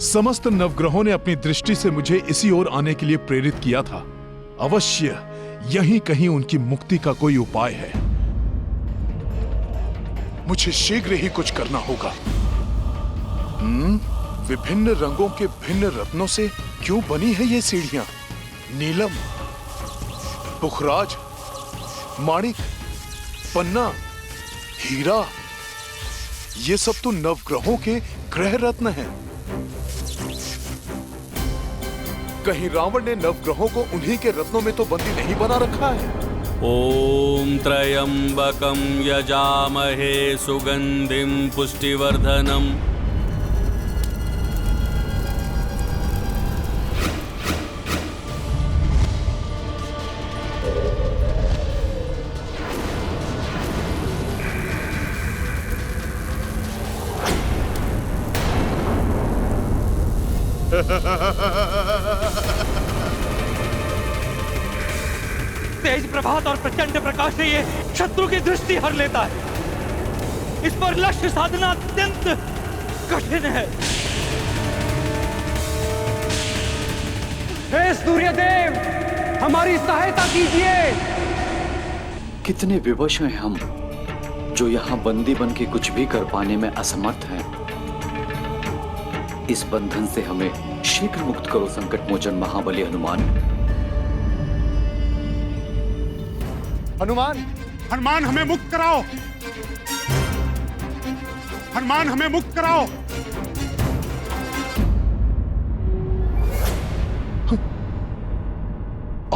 समस्त नवग्रहों ने अपनी दृष्टि से मुझे इसी ओर आने के लिए प्रेरित किया था। अवश्य यहीं कहीं उनकी मुक्ति का कोई उपाय है। मुझे शीघ्र ही कुछ करना होगा। विभिन्न रंगों के भिन्न रत्नों से क्यों बनी है ये सीढ़ियां? नीलम, पुखराज, माणिक, पन्ना, हीरा, ये सब तो नवग्रहों के ग्रह रत्न हैं। कहीं रावण ने नवग्रहों को उन्हीं के रत्नों में तो बंदी नहीं बना रखा है? ओम त्र्यंबकं यजामहे सुगंधिं पुष्टिवर्धनम्। तेज प्रभात और प्रचंड प्रकाश से ये शत्रु की दृष्टि हर लेता है। इस पर लक्ष्य साधना अत्यंत कठिन है। हे सूर्यदेव, हमारी सहायता कीजिए। कितने विवश हैं हम, जो यहाँ बंदी बन के कुछ भी कर पाने में असमर्थ हैं। इस बंधन से हमें शीघ्र मुक्त करो संकट मोचन महाबली हनुमान। हनुमान, हनुमान हमें मुक्त कराओ। हनुमान हमें मुक्त कराओ।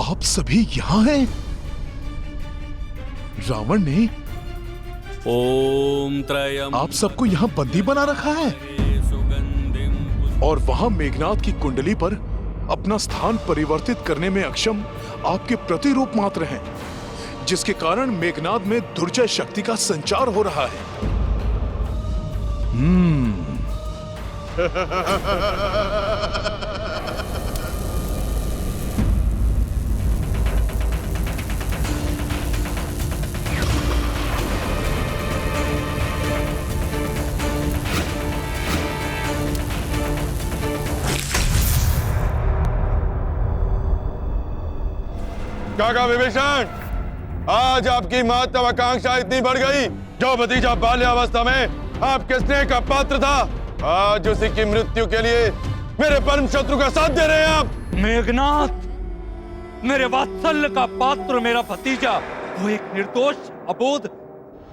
आप सभी यहाँ हैं? रावण ने ओम त्रयंबकं आप सबको यहाँ बंदी बना रखा है और वहां मेघनाद की कुंडली पर अपना स्थान परिवर्तित करने में अक्षम आपके प्रतिरूप मात्र हैं, जिसके कारण मेघनाद में दुर्जय शक्ति का संचार हो रहा है। काका विभीषण, आज आपकी महत्वाकांक्षा इतनी बढ़ गई। जो भतीजा बाल्यावस्था में आपके स्नेह का पात्र था, आज उसी की मृत्यु के लिए मेरे परम शत्रु का साथ दे रहे हैं आप। मेघनाथ, मेरे वात्सल्य का पात्र मेरा भतीजा वो एक निर्दोष अबोध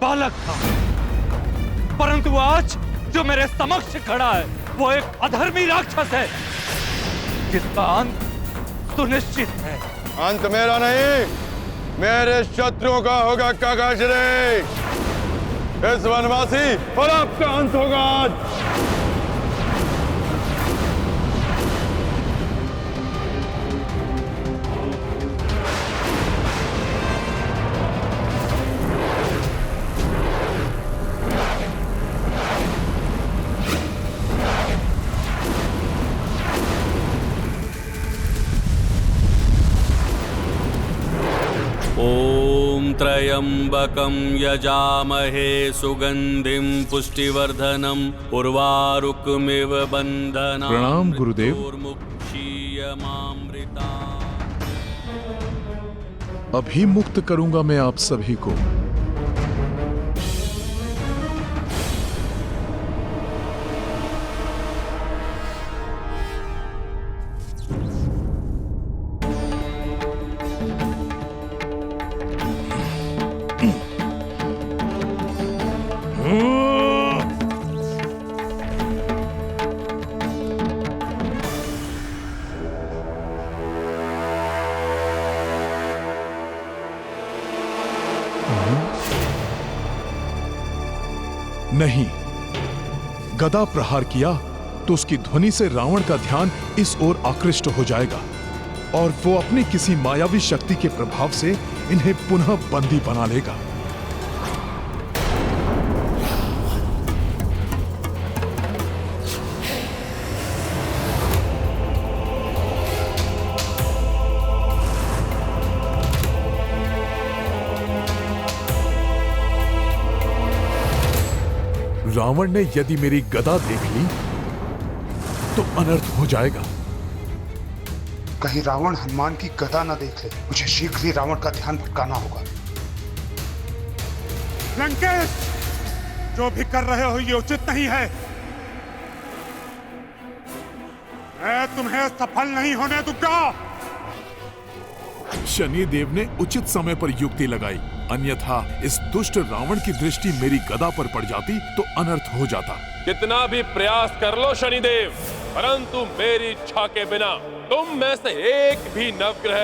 बालक था, परंतु आज जो मेरे समक्ष खड़ा है वो एक अधर्मी राक्षस है, जिसका अंत सुनिश्चित है। अंत मेरा नहीं, मेरे शत्रुओं का होगा काका श्री। इस वनवासी और आपका अंत होगा आज। ओम त्र्यंबकं यजामहे सुगंधिं पुष्टिवर्धनम् उर्वारुकमिव बन्धनान्। प्रणाम गुरुदेव। मृत्योर्मुक्षीयमामृता। अभी मुक्त करूंगा मैं आप सभी को। नहीं, गदा प्रहार किया तो उसकी ध्वनि से रावण का ध्यान इस ओर आकृष्ट हो जाएगा और वो अपनी किसी मायावी शक्ति के प्रभाव से इन्हें पुनः बंदी बना लेगा। रावण ने यदि मेरी गदा देख ली तो अनर्थ हो जाएगा। कहीं रावण हनुमान की गदा न देख ले। मुझे शीघ्र ही रावण का ध्यान भटकाना होगा। लंकेश, जो भी कर रहे हो ये उचित नहीं है। मैं तुम्हें सफल नहीं होने दूंगा। शनि देव ने उचित समय पर युक्ति लगाई, अन्यथा इस दुष्ट रावण की दृष्टि मेरी गदा पर पड़ जाती तो अनर्थ हो जाता। कितना भी प्रयास कर लो शनिदेव, परंतु मेरी इच्छा के बिना तुम में से एक भी नवग्रह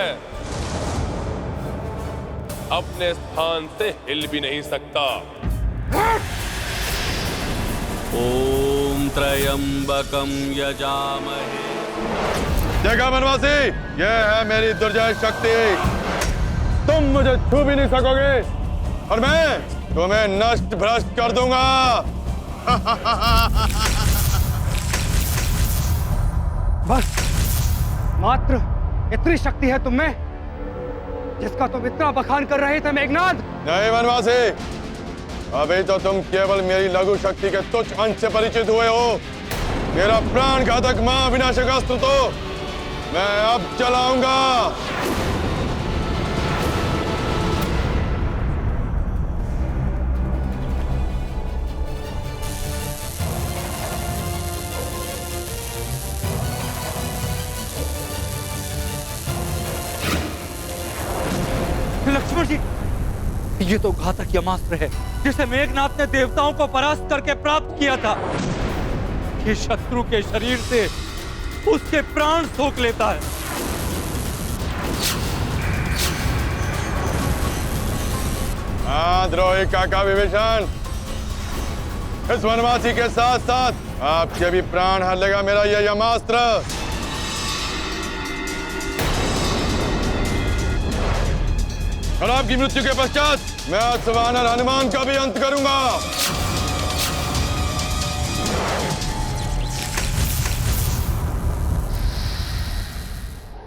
अपने स्थान से हिल भी नहीं सकता। ओम त्र्यंबकम यजामहे। देखा वनवासी, यह है मेरी दुर्जय शक्ति। तुम मुझे छू भी नहीं सकोगे और मैं तुम्हें नष्ट भ्रष्ट कर दूंगा। बस, मात्र इतनी शक्ति है तुम में जिसका तुम इतना बखान कर रहे थे मेघनाद। नहीं वनवासी, अभी तो तुम केवल मेरी लघु शक्ति के तुच्छ अंश से परिचित हुए हो। मेरा प्राण घातक महाविनाशक अस्त्र तो मैं अब चलाऊंगा। लक्ष्मण जी, ये तो घातक यमास्त्र है जिसे मेघनाथ ने देवताओं को परास्त करके प्राप्त किया था। ये शत्रु के शरीर से उसके प्राण सोख लेता है। हाँ द्रोही काका विभीषण, इस वनवासी के साथ साथ आपके भी प्राण हर लेगा मेरा यह यमास्त्र। और आपकी मृत्यु के पश्चात मैं अश्ववानर हनुमान का भी अंत करूंगा।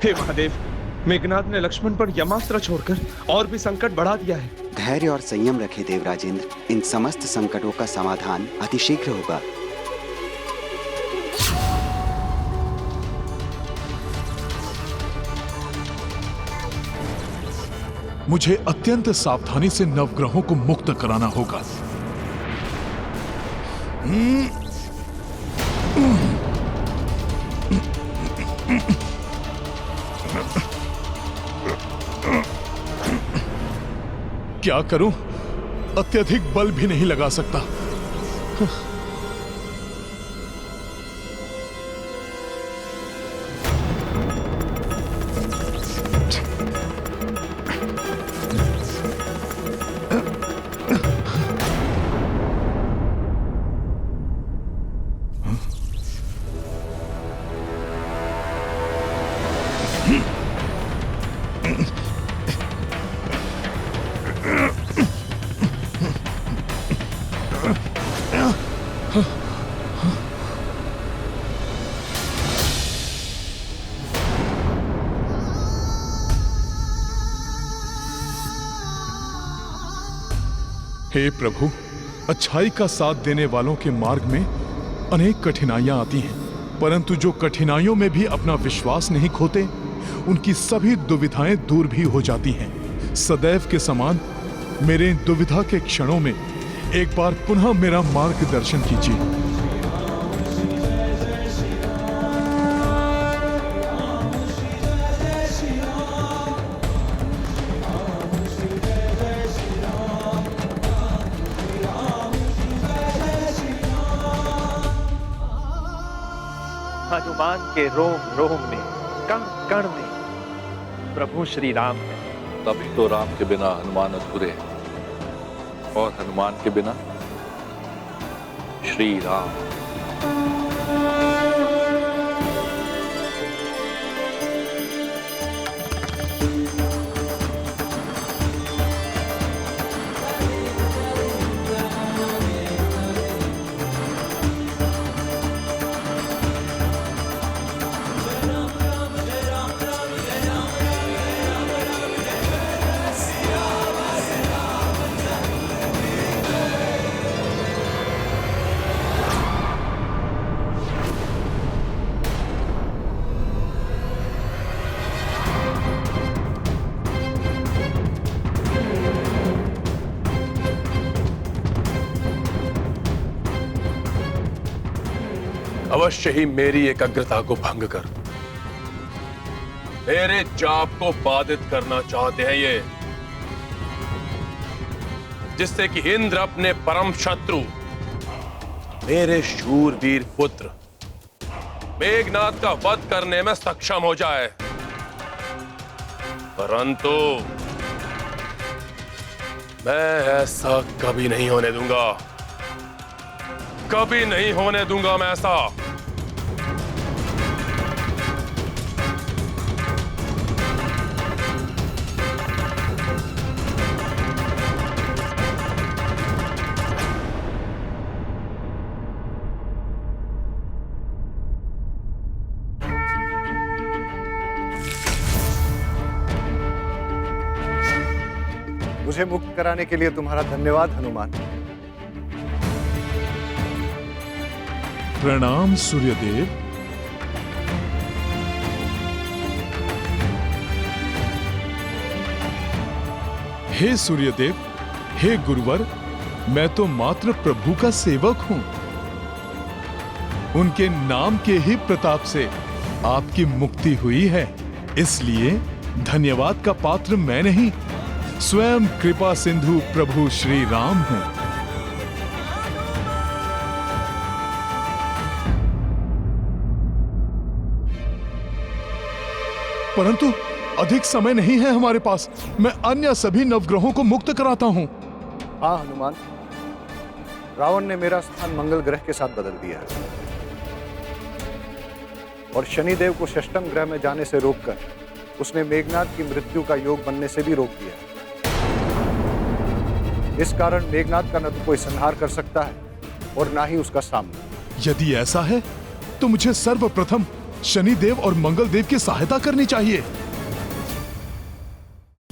हे महादेव, मेघनाद ने लक्ष्मण पर यमास्त्र छोड़कर और भी संकट बढ़ा दिया है। धैर्य और संयम रखें देवराजेंद्र, इन समस्त संकटों का समाधान अतिशीघ्र होगा। मुझे अत्यंत सावधानी से नवग्रहों को मुक्त कराना होगा। क्या करूं? अत्यधिक बल भी नहीं लगा सकता। हे प्रभु, अच्छाई का साथ देने वालों के मार्ग में अनेक कठिनाइयां आती हैं, परंतु जो कठिनाइयों में भी अपना विश्वास नहीं खोते, उनकी सभी दुविधाएं दूर भी हो जाती हैं। सदैव के समान मेरे इन दुविधा के क्षणों में एक बार पुनः मेरा मार्गदर्शन कीजिए। हनुमान के रोम रोम में, कण कण में प्रभु श्री राम है। तभी तो राम के बिना हनुमान अधूरे हैं और हनुमान के बिना श्री राम। अवश्य ही मेरी एकाग्रता को भंग कर मेरे जाप को बाधित करना चाहते हैं ये, जिससे कि इंद्र अपने परम शत्रु मेरे शूरवीर पुत्र मेघनाद का वध करने में सक्षम हो जाए। परंतु मैं ऐसा कभी नहीं होने दूंगा, कभी नहीं होने दूंगा मैं ऐसा। मुझे मुक्त कराने के लिए तुम्हारा धन्यवाद हनुमान। प्रणाम सूर्यदेव। हे सूर्यदेव, हे गुरुवर, मैं तो मात्र प्रभु का सेवक हूं। उनके नाम के ही प्रताप से आपकी मुक्ति हुई है, इसलिए धन्यवाद का पात्र मैं नहीं, स्वयं कृपा सिंधु प्रभु श्री राम हैं। परंतु अधिक समय नहीं है हमारे पास, मैं अन्य सभी नवग्रहों को मुक्त कराता हूं। हाँ हनुमान, रावण ने मेरा स्थान मंगल ग्रह के साथ बदल दिया है और शनिदेव को षष्ठम ग्रह में जाने से रोककर उसने मेघनाद की मृत्यु का योग बनने से भी रोक दिया। इस कारण मेघनाद का न तो कोई संहार कर सकता है और ना ही उसका सामना। यदि ऐसा है तो मुझे सर्वप्रथम शनिदेव और मंगलदेव की सहायता करनी चाहिए।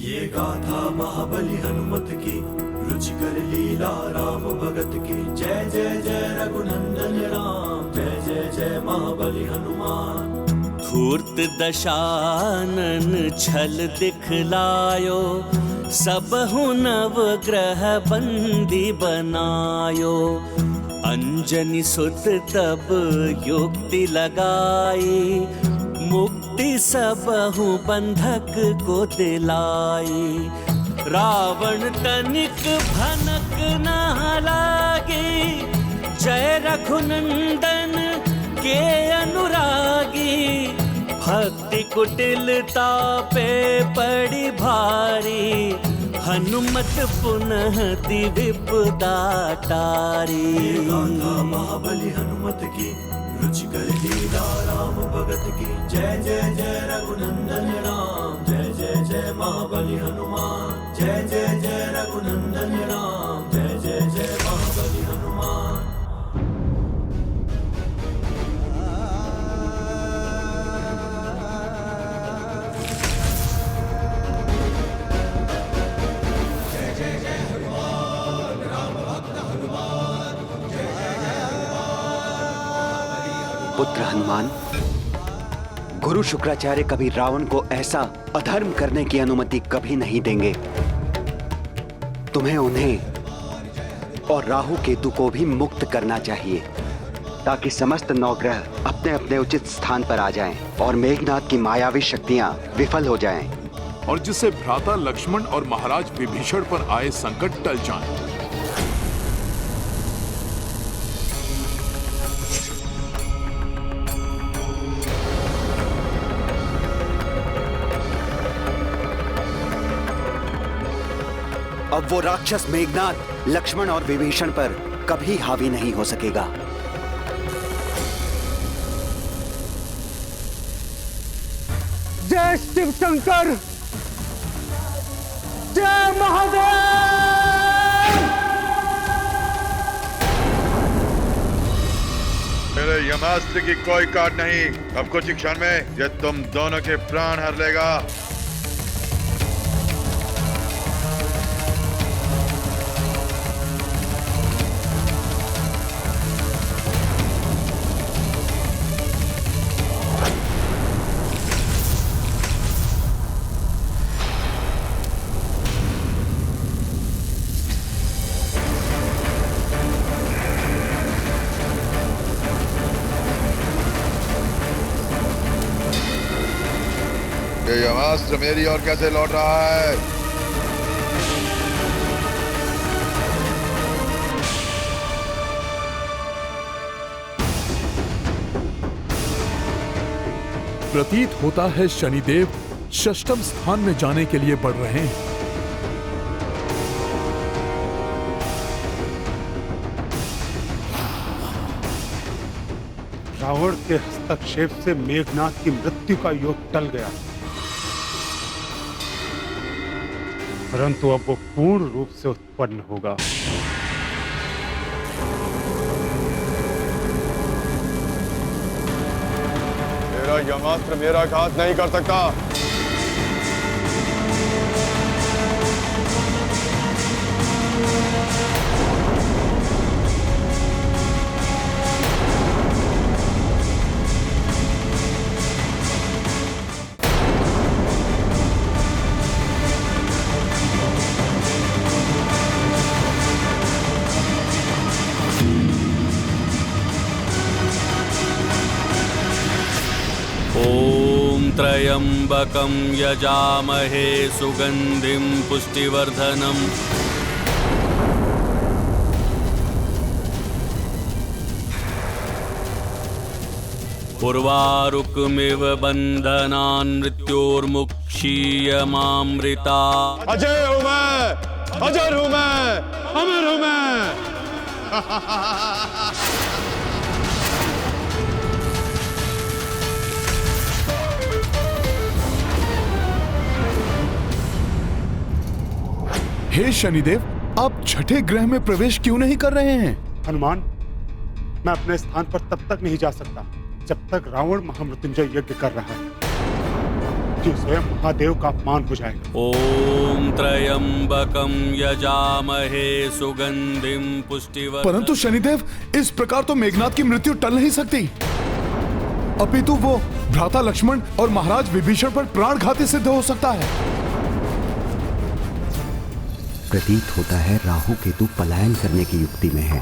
ये गाथा महाबली हनुमत की, रुचिकर लीला राम भगत की। जय जय जय रघुनंदन राम, जय जय जय महाबली हनुमान। धूर्त दशानन छल दिखलायो, सबहु नवग्रह बंदी बनायो। अंजनी सुत तब युक्ति लगाई, मुक्ति सबहु बंधक को दिलाई। रावण तनिक भनक न लागी, जय रघुनंदन के अनुरागी। भक्ति कुटिलता पे पड़ी भारी, हनुमत पुनः दिविपदा टारी। महाबली हनुमत की, रुचिकर लीला राम भगत की। जय जय जय रघुनंदन राम, जय जय जय महाबली हनुमान। जय जय जय रघुनंदन राम, जय जय जय महाबली हनुमान। पुत्र हनुमान, गुरु शुक्राचार्य कभी रावण को ऐसा अधर्म करने की अनुमति कभी नहीं देंगे। तुम्हें उन्हें और राहु केतु को भी मुक्त करना चाहिए, ताकि समस्त नवग्रह अपने अपने उचित स्थान पर आ जाएं और मेघनाद की मायावी शक्तियां विफल हो जाएं। और जिससे भ्राता लक्ष्मण और महाराज विभीषण पर आए संकट टल जाएं। अब वो राक्षस मेघनाद लक्ष्मण और विभीषण पर कभी हावी नहीं हो सकेगा। जय शिव शंकर, जय महादेव। मेरे यमास्त्र की कोई काट नहीं, अब कुछ ही क्षण में ये तुम दोनों के प्राण हर लेगा। यमास्त्र मेरी ओर कैसे लौट रहा है? प्रतीत होता है शनिदेव षष्ठम स्थान में जाने के लिए बढ़ रहे हैं। रावण के हस्तक्षेप से मेघनाथ की मृत्यु का योग टल गया, परंतु अब वो पूर्ण रूप से उत्पन्न होगा। मेरा यमास्त्र मेरा घात नहीं कर सकता। ॐ त्र्यम्बकं यजामहे सुगन्धिं पुष्टिवर्धनम् उर्वारुकमिव बन्धनान् मृत्योर्मुक्षीयमामृता। अजय हूं मैं, अजर हूं मैं, अमर हूं मैं। हे शनिदेव, आप छठे ग्रह में प्रवेश क्यों नहीं कर रहे हैं? हनुमान, मैं अपने स्थान पर तब तक नहीं जा सकता जब तक रावण महामृत्युंजय यज्ञ कर रहा है, कि स्वयं महादेव का अपमान हो जाएगा। ॐ त्र्यम्बकं यजामहे सुगन्धिं पुष्टिवर्धनम्। परंतु शनिदेव, इस प्रकार तो मेघनाथ की मृत्यु टल नहीं सकती, अपितु वो भ्राता लक्ष्मण और महाराज विभीषण पर प्राणघाती सिद्ध हो सकता है। प्रतीत होता है राहु केतु पलायन करने की युक्ति में है।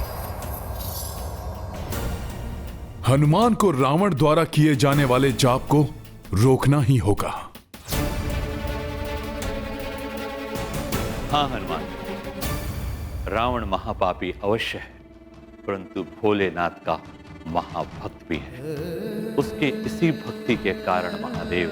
हनुमान को रावण द्वारा किए जाने वाले जाप को रोकना ही होगा। हाँ हनुमान, रावण महापापी अवश्य है, परंतु भोलेनाथ का महाभक्त भी है। उसके इसी भक्ति के कारण महादेव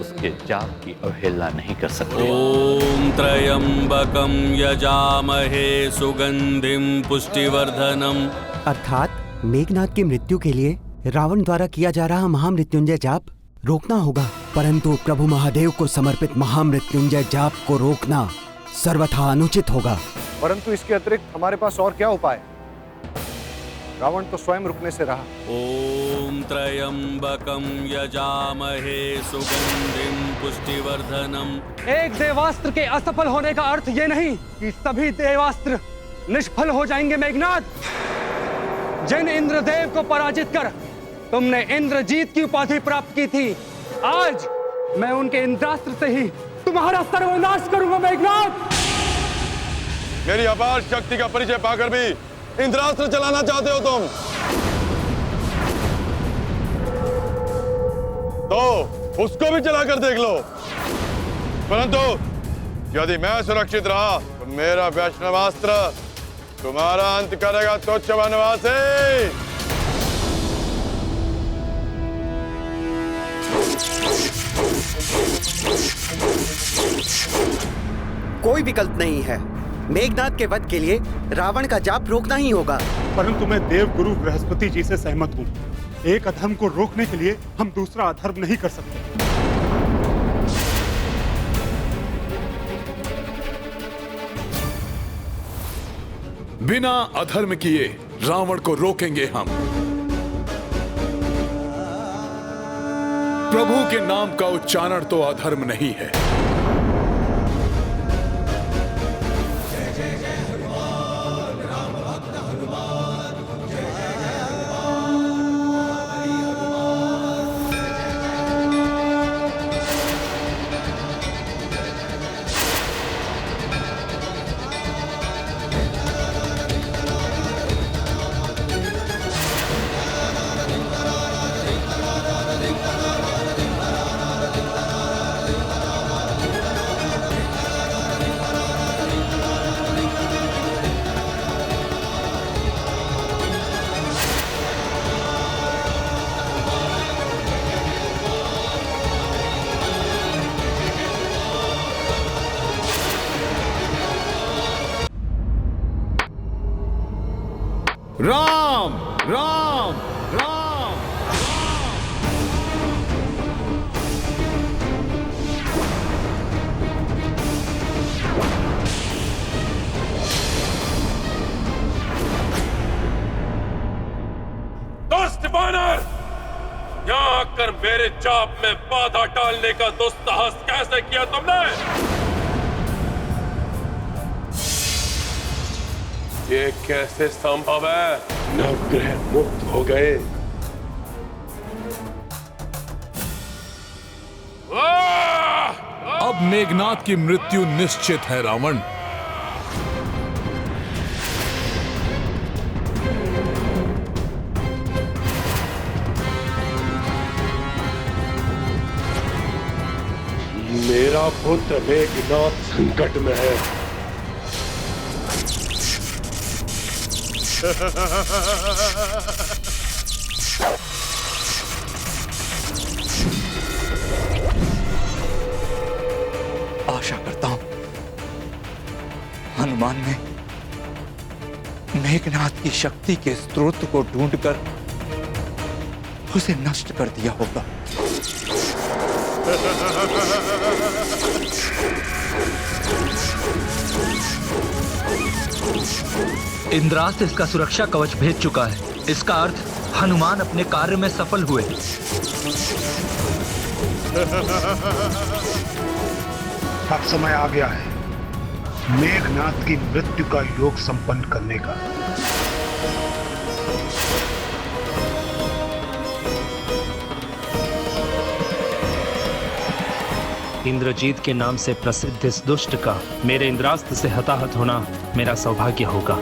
उसके जाप की अवहेलना नहीं कर सकते। ॐ त्र्यम्बकं यजामहे सुगन्धिं पुष्टिवर्धनम्। अर्थात मेघनाथ की मृत्यु के लिए रावण द्वारा किया जा रहा महामृत्युंजय जाप रोकना होगा, परंतु प्रभु महादेव को समर्पित महामृत्युंजय जाप को रोकना सर्वथा अनुचित होगा। परंतु इसके अतिरिक्त हमारे पास और क्या उपाय? रावण तो स्वयं रुकने से रहा। ॐ त्र्यम्बकं यजामहे सुगन्धिं पुष्टिवर्धनम्। एक देवास्त्र के असफल होने का अर्थ ये नहीं कि सभी देवास्त्र निष्फल हो जाएंगे। मेघनाथ, जिन इंद्रदेव को पराजित कर तुमने इंद्रजीत की उपाधि प्राप्त की थी, आज मैं उनके इंद्रास्त्र से ही तुम्हारा सर्वनाश करूंगा। मेघनाथ, मेरी अपार शक्ति का परिचय पाकर भी इंद्रास्त्र चलाना चाहते हो तुम? तो उसको भी चलाकर देख लो। परंतु यदि मैं सुरक्षित रहा तो मेरा वैष्णवास्त्र तुम्हारा अंत करेगा तुच्छ वनवासी। कोई विकल्प नहीं है। मेघनाथ के वध के लिए रावण का जाप रोकना ही होगा। परंतु मैं देव गुरु बृहस्पति जी से सहमत हूँ। एक अधर्म को रोकने के लिए हम दूसरा अधर्म नहीं कर सकते। बिना अधर्म किए रावण को रोकेंगे हम। प्रभु के नाम का उच्चारण तो अधर्म नहीं है। राम राम राम। दुष्ट वानर, यहाँ आकर मेरे चाप में बाधा डालने का दुस्साहस कैसे किया तुमने? ये कैसे संभव है? नवग्रह मुक्त हो गए। अब मेघनाद की मृत्यु निश्चित है रावण। मेरा पुत्र मेघनाद संकट में है। आशा करता हूं हनुमान ने मेघनाद की शक्ति के स्रोत को ढूंढकर उसे नष्ट कर दिया होगा। इंद्रास्त्र इसका सुरक्षा कवच भेज चुका है। इसका अर्थ हनुमान अपने कार्य में सफल हुए। अब समय आ गया है मेघनाद की मृत्यु का योग संपन्न करने का। इंद्रजीत के नाम से प्रसिद्ध इस दुष्ट का मेरे इंद्रास्त्र से हताहत होना मेरा सौभाग्य होगा।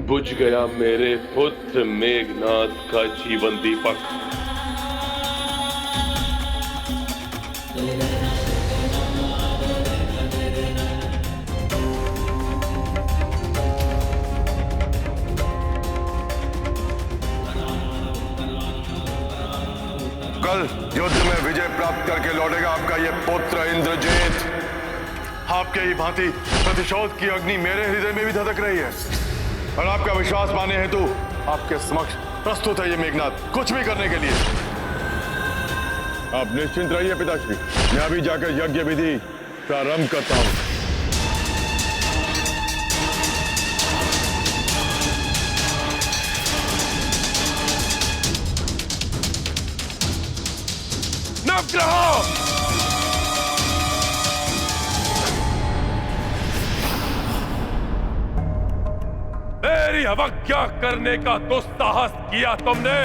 बुझ गया मेरे पुत्र मेघनाद का जीवन दीपक। कल युद्ध में विजय प्राप्त करके लौटेगा आपका ये पुत्र इंद्रजीत। आपके ही भांति प्रतिशोध की अग्नि मेरे हृदय में भी धधक रही है और आपका विश्वास पाने हेतु आपके समक्ष प्रस्तुत है ये मेघनाद कुछ भी करने के लिए। आप निश्चिंत रहिए पिताश्री, मैं अभी जाकर यज्ञ विधि प्रारंभ करता हूं। नवग्रह मेरी अवज्ञा करने का दुस्साहस किया तुमने।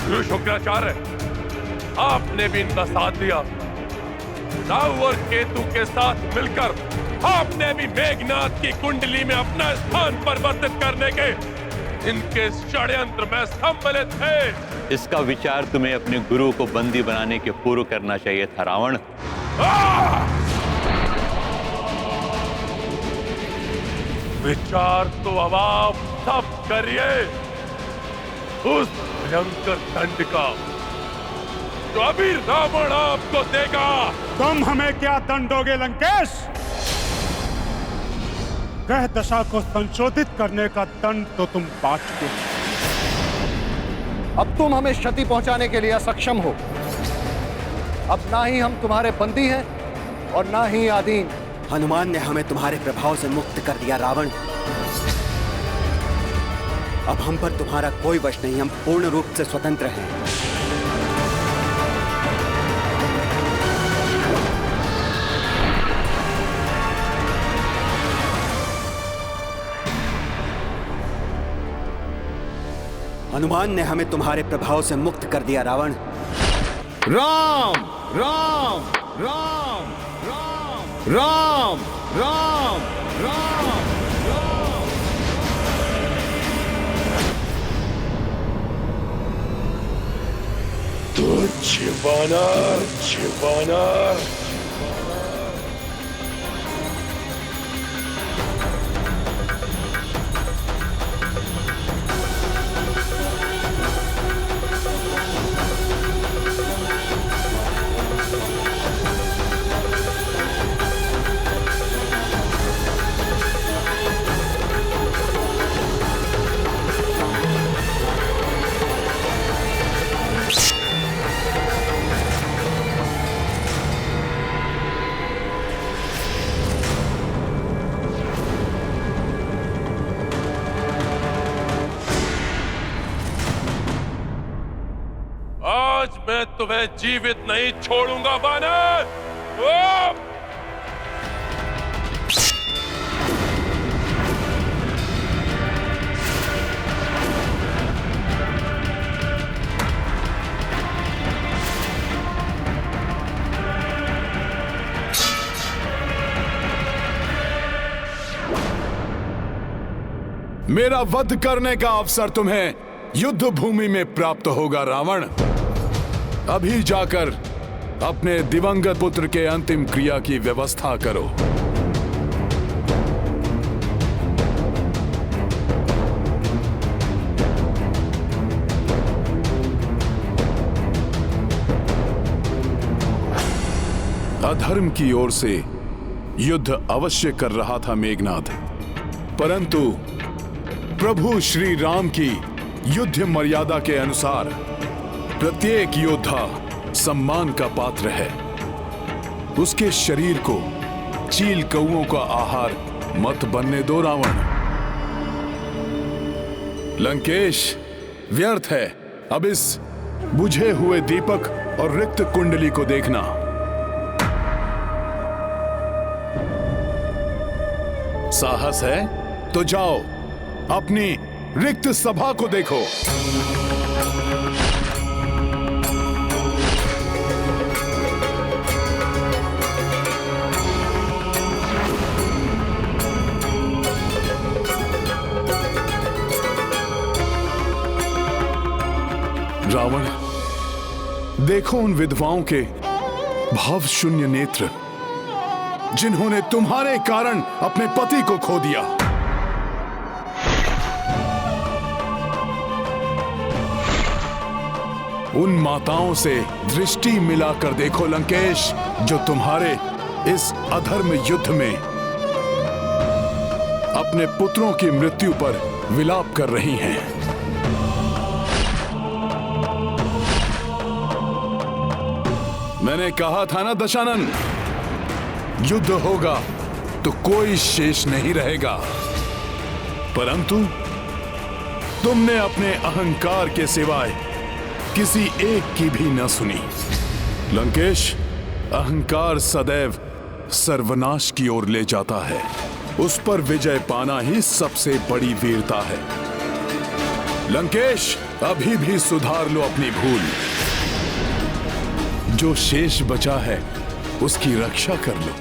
गुरु शुक्राचार्य, आपने भी इनका साथ दिया। राहु और केतु के साथ मिलकर आपने भी मेघनाथ की कुंडली में अपना स्थान परिवर्तित करने के इनके षड्यंत्र में सम्मिलित थे। इसका विचार तुम्हें अपने गुरु को बंदी बनाने के पूर्व करना चाहिए था रावण। विचार तो अब आप सब करिए उस भयंकर दंड का जो अभी रावण आपको देगा। तुम हमें क्या दंड दोगे लंकेश? ग्रह दशा को संशोधित करने का दंड तो तुम पा चुके हो। अब तुम हमें क्षति पहुंचाने के लिए असक्षम हो। अब ना ही हम तुम्हारे बंदी हैं और ना ही आदीन। हनुमान ने हमें तुम्हारे प्रभाव से मुक्त कर दिया रावण। अब हम पर तुम्हारा कोई वश नहीं, हम पूर्ण रूप से स्वतंत्र हैं। हनुमान ने हमें तुम्हारे प्रभाव से मुक्त कर दिया रावण। राम राम राम राम राम राम राम राम। तो छिपाना छिपाना मैं तुम्हें जीवित नहीं छोड़ूंगा बानर। मेरा वध करने का अवसर तुम्हें युद्ध भूमि में प्राप्त होगा रावण। अभी जाकर अपने दिवंगत पुत्र के अंतिम क्रिया की व्यवस्था करो। अधर्म की ओर से युद्ध अवश्य कर रहा था मेघनाद, परंतु प्रभु श्री राम की युद्ध मर्यादा के अनुसार प्रत्येक योद्धा सम्मान का पात्र है। उसके शरीर को चील कौओं का आहार मत बनने दो रावण। लंकेश, व्यर्थ है अब इस बुझे हुए दीपक और रिक्त कुंडली को देखना। साहस है तो जाओ अपनी रिक्त सभा को देखो। रावण, देखो उन विधवाओं के भाव शून्य नेत्र जिन्होंने तुम्हारे कारण अपने पति को खो दिया। उन माताओं से दृष्टि मिलाकर देखो लंकेश, जो तुम्हारे इस अधर्म युद्ध में अपने पुत्रों की मृत्यु पर विलाप कर रही हैं। मैंने कहा था ना दशानन, युद्ध होगा तो कोई शेष नहीं रहेगा, परंतु तुमने अपने अहंकार के सिवाय किसी एक की भी न सुनी। लंकेश, अहंकार सदैव सर्वनाश की ओर ले जाता है। उस पर विजय पाना ही सबसे बड़ी वीरता है। लंकेश, अभी भी सुधार लो अपनी भूल। जो शेष बचा है उसकी रक्षा कर लो।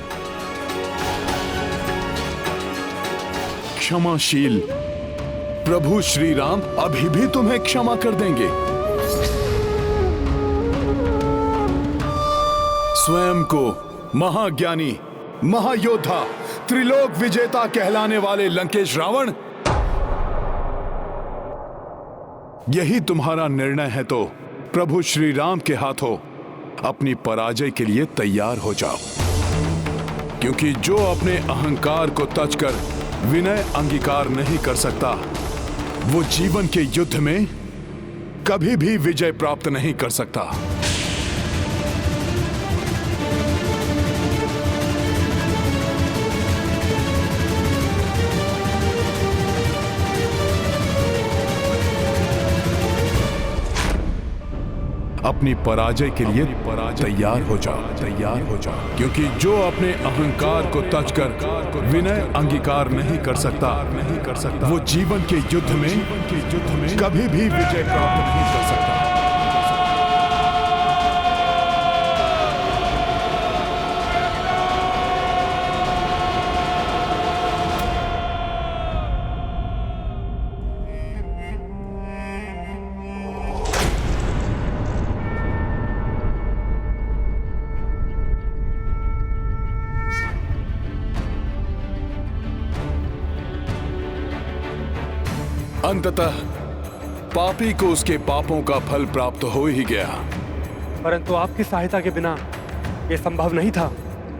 क्षमाशील प्रभु श्री राम अभी भी तुम्हें क्षमा कर देंगे। स्वयं को महाज्ञानी, महायोद्धा, त्रिलोक विजेता कहलाने वाले लंकेश रावण, यही तुम्हारा निर्णय है तो प्रभु श्री राम के हाथों अपनी पराजय के लिए तैयार हो जाओ, क्योंकि जो अपने अहंकार को तजकर विनय अंगीकार नहीं कर सकता, वो जीवन के युद्ध में कभी भी विजय प्राप्त नहीं कर सकता। अपनी पराजय के लिए तैयार हो जाओ, क्योंकि जो अपने अहंकार को तजकर विनय अंगीकार नहीं कर सकता, वो जीवन के युद्ध में कभी भी विजय प्राप्त नहीं कर सकता। अंततः पापी को उसके पापों का फल प्राप्त हो ही गया। परंतु आपकी सहायता के बिना यह संभव नहीं था।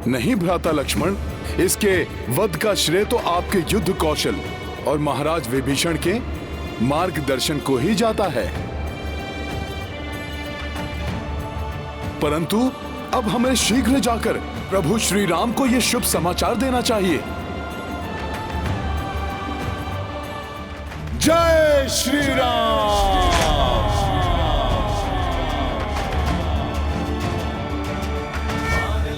नहीं भ्राता लक्ष्मण, इसके वध का श्रेय तो आपके युद्ध कौशल और महाराज विभीषण के मार्गदर्शन को ही जाता है। परंतु अब हमें शीघ्र जाकर प्रभु श्री राम को यह शुभ समाचार देना चाहिए। जय श्री राम।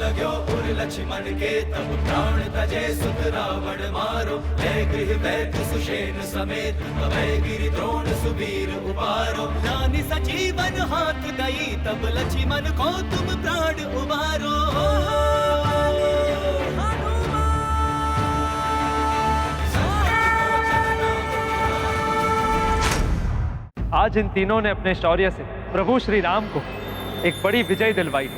लग्यो उर लक्ष्मण के तब प्राण तजे सुत रावण मारो, ले गृह बैठ सुषेण समेत तबै गिरि द्रोण सुबीर उबारो। जानि सजीवन हाथ गई तब लक्ष्मण को तुम प्राण उबारो। आज इन तीनों ने अपने शौर्य से प्रभु श्री राम को एक बड़ी विजय दिलवाई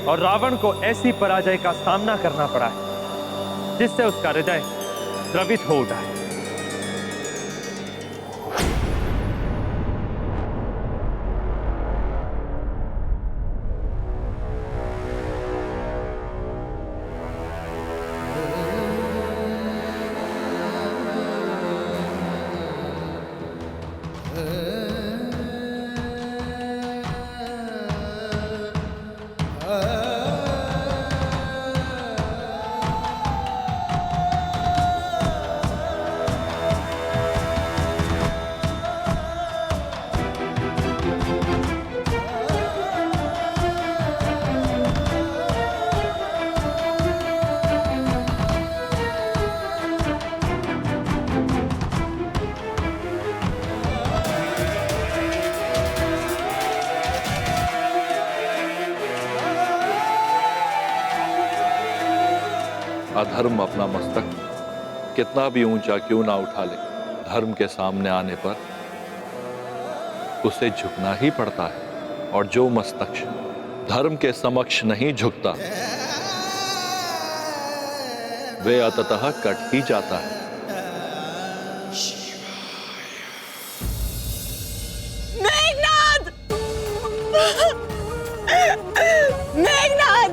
और रावण को ऐसी पराजय का सामना करना पड़ा है जिससे उसका हृदय द्रवित हो उठा है। अधर्म अपना मस्तक कितना भी ऊंचा क्यों ना उठा ले, धर्म के सामने आने पर उसे झुकना ही पड़ता है। और जो मस्तक धर्म के समक्ष नहीं झुकता, वे अंततः कट ही जाता है। मेघनाद! मेघनाद!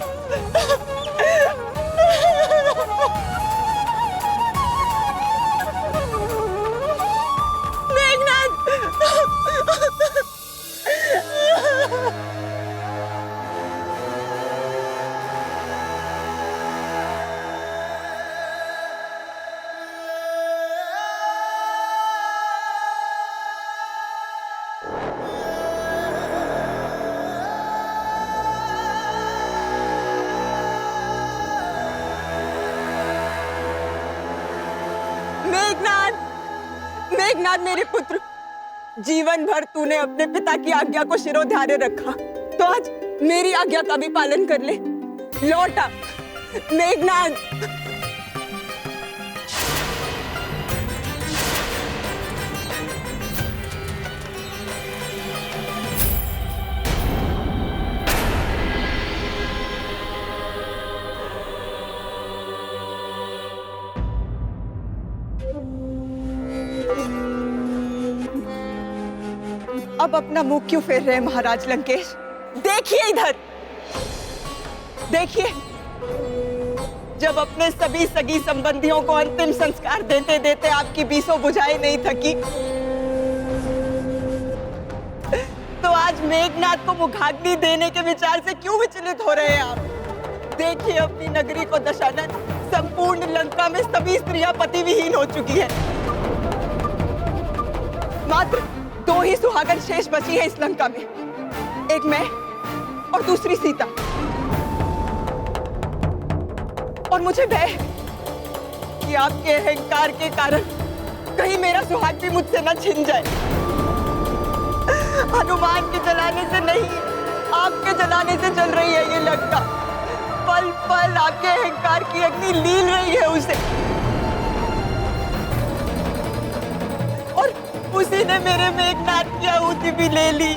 मेघनाद मेरे पुत्र, जीवन भर तूने अपने पिता की आज्ञा को शिरोधार्य रखा, तो आज मेरी आज्ञा का भी पालन कर ले। लौटा मेघनाद। अब अपना मुंह क्यों फेर रहे हैं महाराज लंकेश? देखिए इधर, देखिए, जब अपने सभी सगी संबंधियों को अंतिम संस्कार देते देते आपकी बीसों बुझाएं नहीं थकी, तो आज मेघनाद को मुखाग्नि देने के विचार से क्यों विचलित हो रहे हैं आप? देखिए अपनी नगरी को दशानन, संपूर्ण लंका में सभी स्त्रियां पति विहीन हो चुकी हैं। मात्र 2 ही सुहागन शेष बची है इस लंका में, एक मैं और दूसरी सीता। और मुझे भय है कि आपके अहंकार के कारण कहीं मेरा सुहाग भी मुझसे न छिन जाए। हनुमान के जलाने से नहीं, आपके जलाने से जल रही है ये लंका। पल पल आपके अहंकार की अग्नि लील रही है उसे, और उसी ने मेरे मेघनाद की आहुति भी ले ली।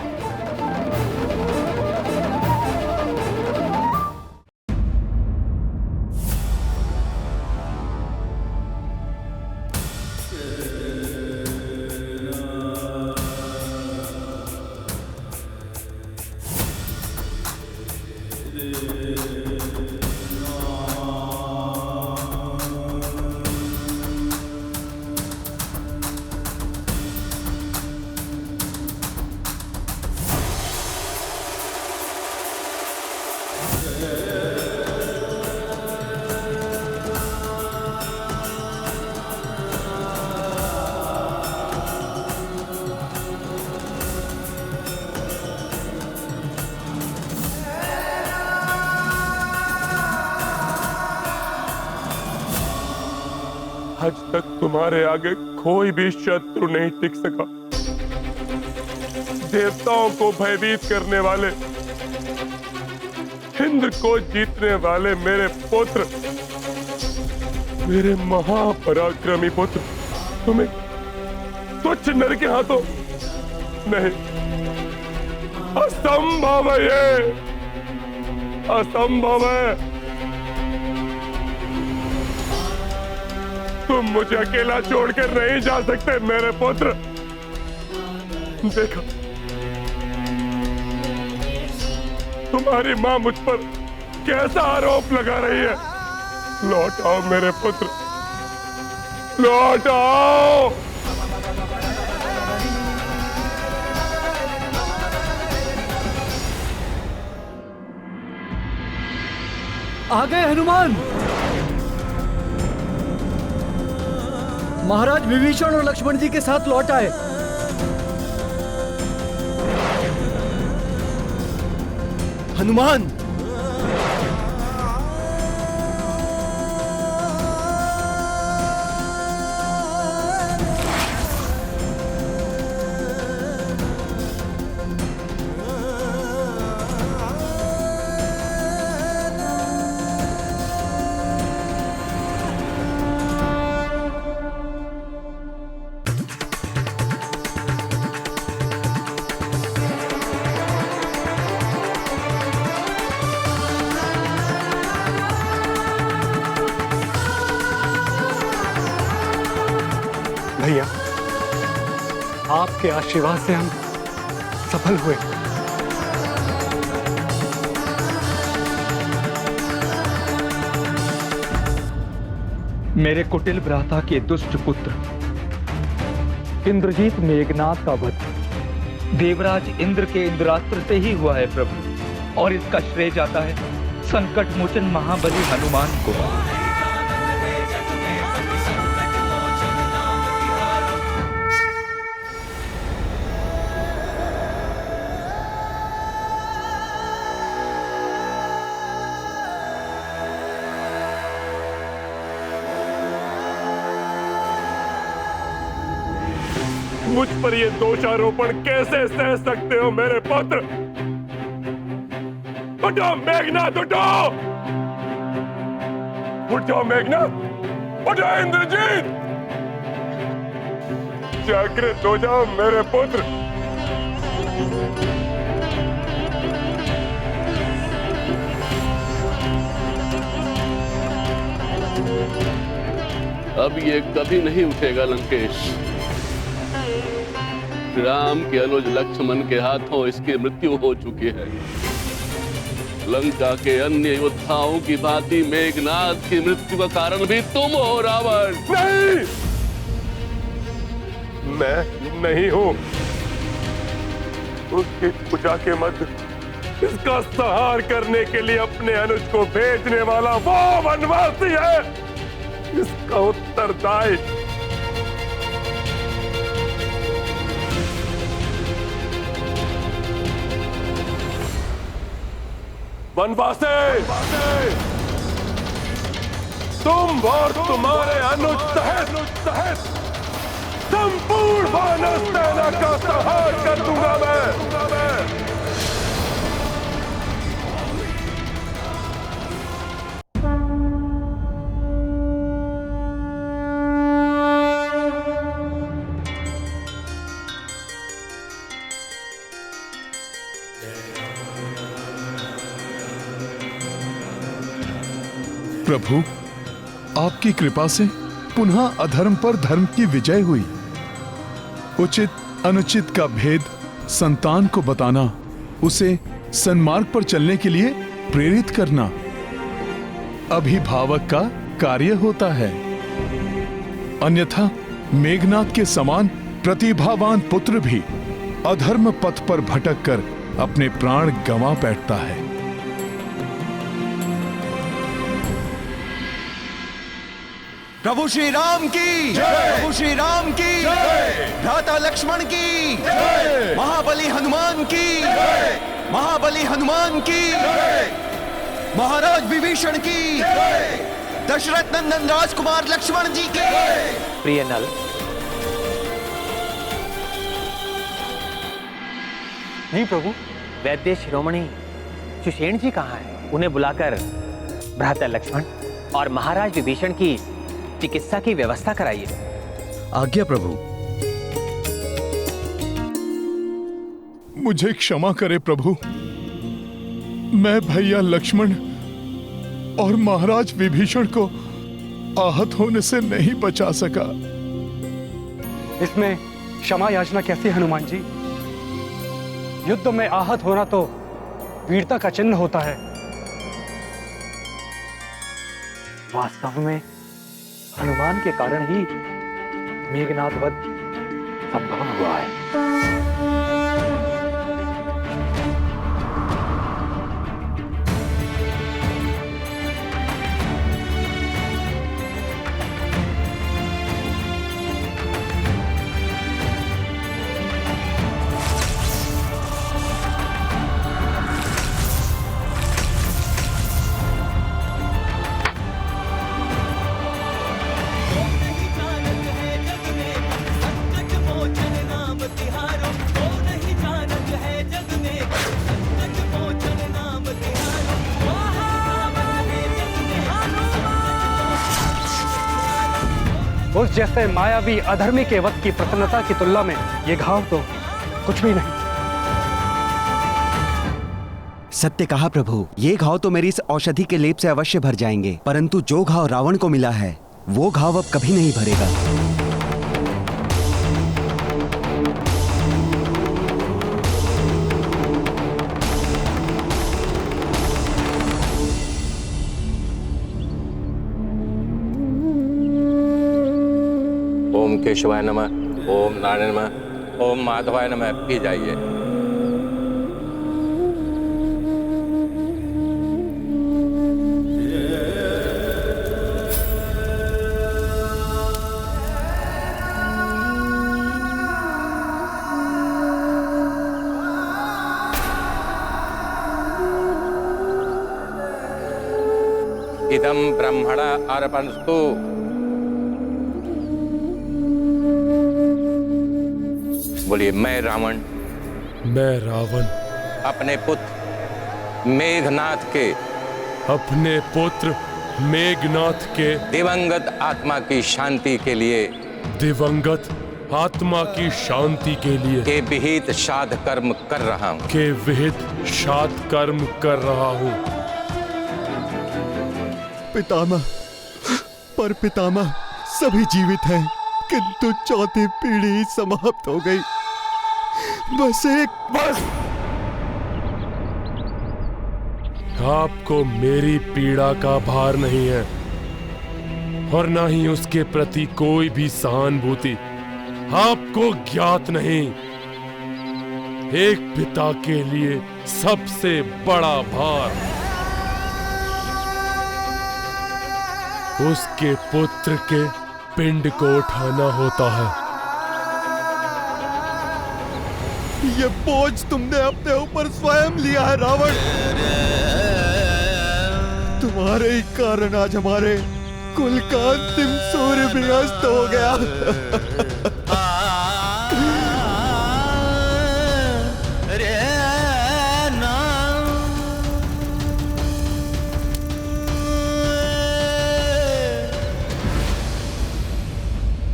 आज तक तुम्हारे आगे कोई भी शत्रु नहीं टिक सका। देवताओं को भयभीत करने वाले, इंद्र को जीतने वाले मेरे पुत्र, मेरे महापराक्रमी पुत्र, तुम्हें तुच्छ नर के हाथों नहीं, असंभव है ये, असंभव है। तुम मुझे अकेला छोड़कर नहीं जा सकते मेरे पुत्र। देखो, तुम्हारी मां मुझ पर कैसा आरोप लगा रही है। लौट आओ मेरे पुत्र, लौट आओ। आ गए हनुमान। महाराज विभीषण और लक्ष्मण जी के साथ लौट आए। हनुमान, भैया, आपके आशीर्वाद से हम सफल हुए। मेरे कुटिल भ्राता के दुष्ट पुत्र इंद्रजीत मेघनाद का वध देवराज इंद्र के इंद्रास्त्र से ही हुआ है प्रभु, और इसका श्रेय जाता है संकट मोचन महाबली हनुमान को। मुझ पर ये दोषारोपण कैसे सह सकते हो मेरे पुत्र? उठो मेघनाद, उठो। उठ जाओ मेघनाथ, उठ जाओ इंद्रजीत, जागृत हो जाओ मेरे पुत्र। अब ये कभी नहीं उठेगा लंकेश। राम के अनुज लक्ष्मण के हाथों इसकी मृत्यु हो चुकी है। लंका के अन्य योद्धाओं की भांति मेघनाथ की मृत्यु का कारण भी तुम हो रावण। नहीं, मैं नहीं हूं। उसकी पूजा के मध्य इसका संहार करने के लिए अपने अनुज को भेजने वाला वो वनवासी है, इसका उत्तरदायी वनवासी तुम और तुम्हारे अनुज सहित संपूर्ण वानर सेना का संहार कर दूंगा मैं। प्रभु, आपकी कृपा से पुनः अधर्म पर धर्म की विजय हुई। उचित अनुचित का भेद संतान को बताना, उसे सन्मार्ग पर चलने के लिए प्रेरित करना अभिभावक का कार्य होता है। अन्यथा मेघनाथ के समान प्रतिभावान पुत्र भी अधर्म पथ पर भटक कर अपने प्राण गंवा बैठता है। प्रभु श्री राम की जय, प्रभु श्री राम की जय, भ्राता लक्ष्मण की जय, महाबली हनुमान की जय, महाबली हनुमान की जय, महाराज विभीषण की जय, दशरथ नंदन राजकुमार लक्ष्मण जी की जय। प्रिय नल, नहीं प्रभु। वैद्य शिरोमणि सुषेण जी कहाँ हैं? उन्हें बुलाकर भ्राता लक्ष्मण और महाराज विभीषण की चिकित्सा की व्यवस्था कराइए। आज्ञा प्रभु। मुझे क्षमा करे प्रभु, मैं भैया लक्ष्मण और महाराज विभीषण को आहत होने से नहीं बचा सका। इसमें क्षमा याचना कैसे हनुमान जी? युद्ध में आहत होना तो वीरता का चिन्ह होता है। वास्तव में हनुमान के कारण ही मेघनाथ वध संभव हुआ है। उस जैसे मायावी अधर्मी के वध की प्रसन्नता की तुलना में ये घाव तो कुछ भी नहीं। सत्य कहा प्रभु, ये घाव तो मेरी इस औषधि के लेप से अवश्य भर जाएंगे, परंतु जो घाव रावण को मिला है वो घाव अब कभी नहीं भरेगा। ओम केशवाय नमः, ओम नारायण नमः, ओम माधवाय नमः की जाइए। इदं ब्रह्मण अर्पणस्तु। बोलिए, मैं रावण अपने पुत्र मेघनाथ के मेघनाथ के दिवंगत आत्मा की शांति के लिए, दिवंगत आत्मा की शांति के लिए के विहित श्राद्ध कर्म कर रहा हूँ, के विहित श्राद्ध कर्म कर रहा हूँ। पितामह, पर पितामह सभी जीवित हैं, किंतु चौथी पीढ़ी समाप्त हो गई। बस आपको मेरी पीड़ा का भार नहीं है और ना ही उसके प्रति कोई भी सहानुभूति। आपको ज्ञात नहीं, एक पिता के लिए सबसे बड़ा भार उसके पुत्र के पिंड को उठाना होता है। ये बोझ तुमने अपने ऊपर स्वयं लिया है रावण। तुम्हारे ही कारण आज हमारे कुल का अंतिम सूर्य भी अस्त हो गया।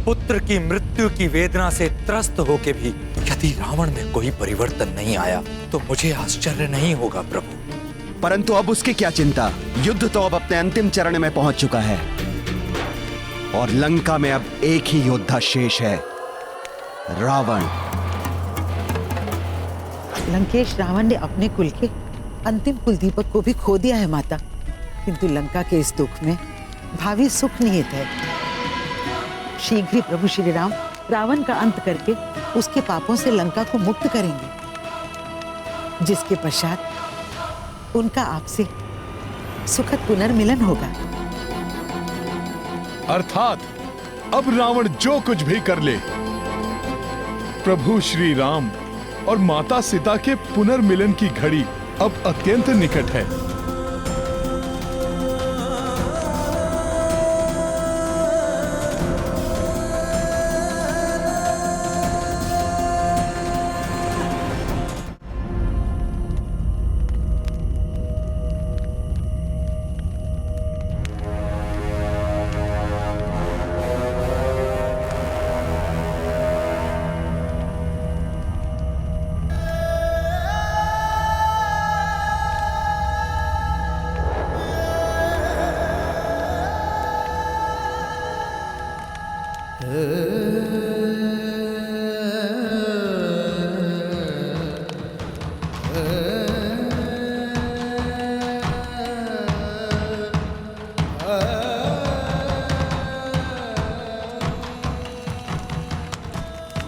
पुत्र की मृत्यु की वेदना से त्रस्त होके भी यदि रावण में कोई परिवर्तन नहीं आया तो मुझे आश्चर्य नहीं होगा प्रभु। परंतु अब उसकी क्या चिंता, युद्ध तो अब अपने अंतिम चरण में पहुंच चुका है और लंका में अब एक ही योद्धा शेष है, रावण। लंकेश रावण ने अपने कुल के अंतिम कुल दीपक को भी खो दिया है माता, किंतु लंका के इस दुख में भावी सुख निहित है। शीघ्र ही प्रभु श्री राम रावण का अंत करके उसके पापों से लंका को मुक्त करेंगे, जिसके पश्चात उनका आपसे सुखद पुनर्मिलन होगा। अर्थात अब रावण जो कुछ भी कर ले, प्रभु श्री राम और माता सीता के पुनर्मिलन की घड़ी अब अत्यंत निकट है।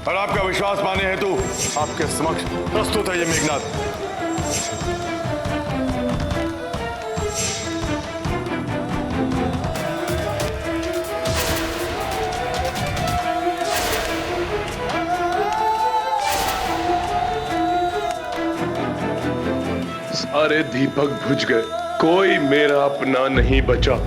और आपका विश्वास पाने हेतु आपके समक्ष प्रस्तुत है ये मेघनाथ। सारे दीपक बुझ गए, कोई मेरा अपना नहीं बचा।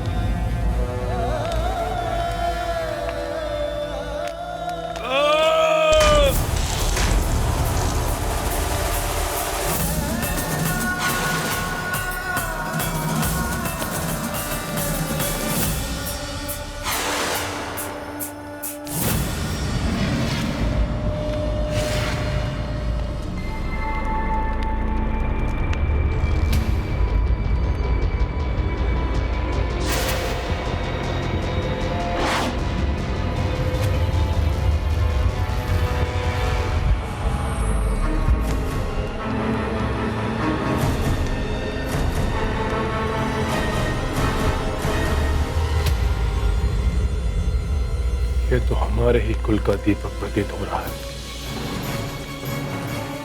ये तो हमारे ही कुल का दीपक प्रतीत हो रहा है,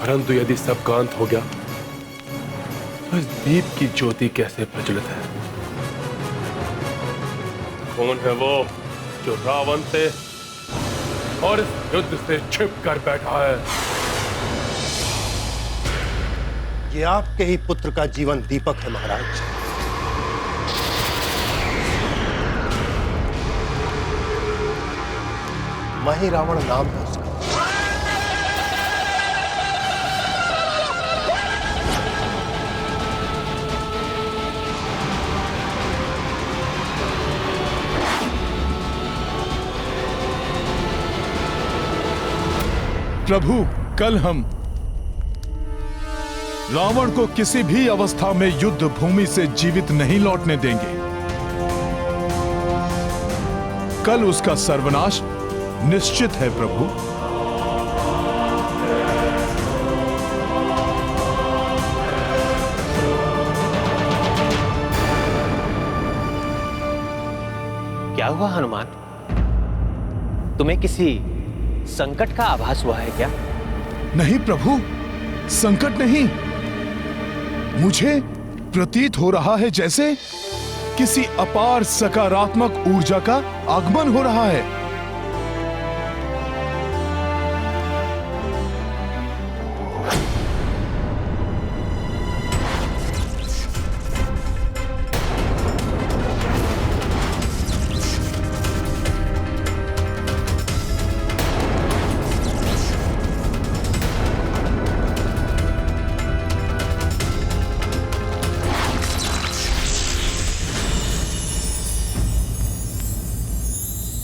परंतु यदि सबका अंत हो गया तो इस दीप की ज्योति कैसे प्रज्वलित है? कौन है वो जो रावण से और इस युद्ध से छिप कर बैठा है? ये आपके ही पुत्र का जीवन दीपक है महाराज। मही रावण नाम है उसका। प्रभु, कल हम रावण को किसी भी अवस्था में युद्ध भूमि से जीवित नहीं लौटने देंगे। कल उसका सर्वनाश निश्चित है प्रभु। क्या हुआ हनुमान? तुम्हें किसी संकट का आभास हुआ है क्या? नहीं प्रभु, संकट नहीं। मुझे प्रतीत हो रहा है जैसे किसी अपार सकारात्मक ऊर्जा का आगमन हो रहा है।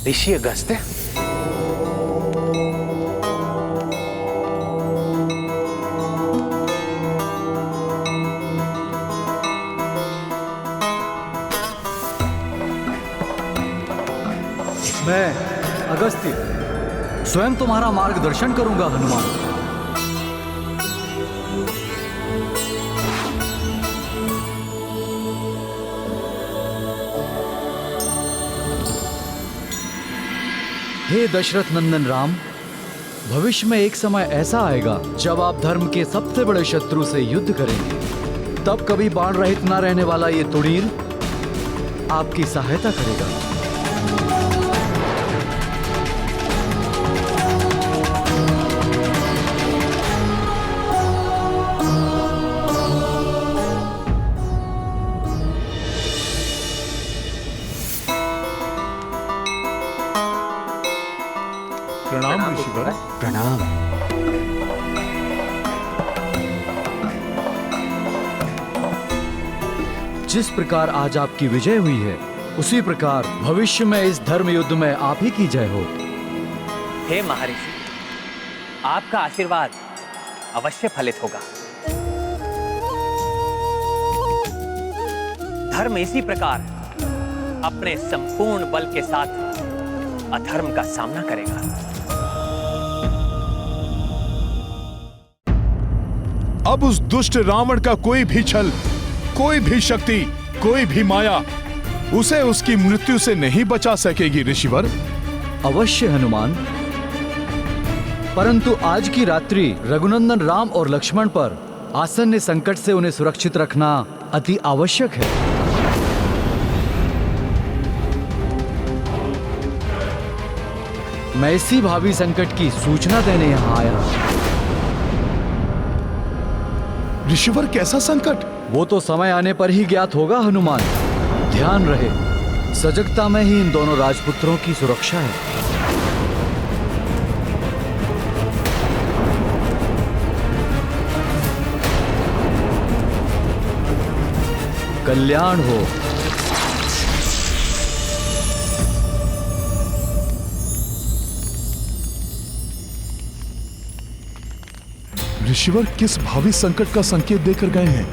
ऋषि अगस्त्य, मैं अगस्त्य स्वयं तुम्हारा मार्गदर्शन करूंगा हनुमान। हे दशरथ नंदन राम, भविष्य में एक समय ऐसा आएगा जब आप धर्म के सबसे बड़े शत्रु से युद्ध करेंगे। तब कभी बाण रहित न रहने वाला ये तुड़ीर आपकी सहायता करेगा। प्रणाम ऋषिवर। प्रणाम। जिस प्रकार आज आपकी विजय हुई है, उसी प्रकार भविष्य में इस धर्म युद्ध में आप ही की जय हो। हे महर्षि, आपका आशीर्वाद अवश्य फलित होगा। धर्म इसी प्रकार अपने संपूर्ण बल के साथ अधर्म का सामना करेगा। अब उस दुष्ट रावण का कोई भी छल, कोई भी शक्ति, कोई भी माया उसे उसकी मृत्यु से नहीं बचा सकेगी ऋषिवर। अवश्य हनुमान, परंतु आज की रात्रि रघुनंदन राम और लक्ष्मण पर आसन्न संकट से उन्हें सुरक्षित रखना अति आवश्यक है। मैं इसी भावी संकट की सूचना देने यहां आया हूं। ऋषिवर, कैसा संकट? वो तो समय आने पर ही ज्ञात होगा हनुमान। ध्यान रहे, सजगता में ही इन दोनों राजपुत्रों की सुरक्षा है। कल्याण हो। ऋषिवर किस भावी संकट का संकेत देकर गए हैं?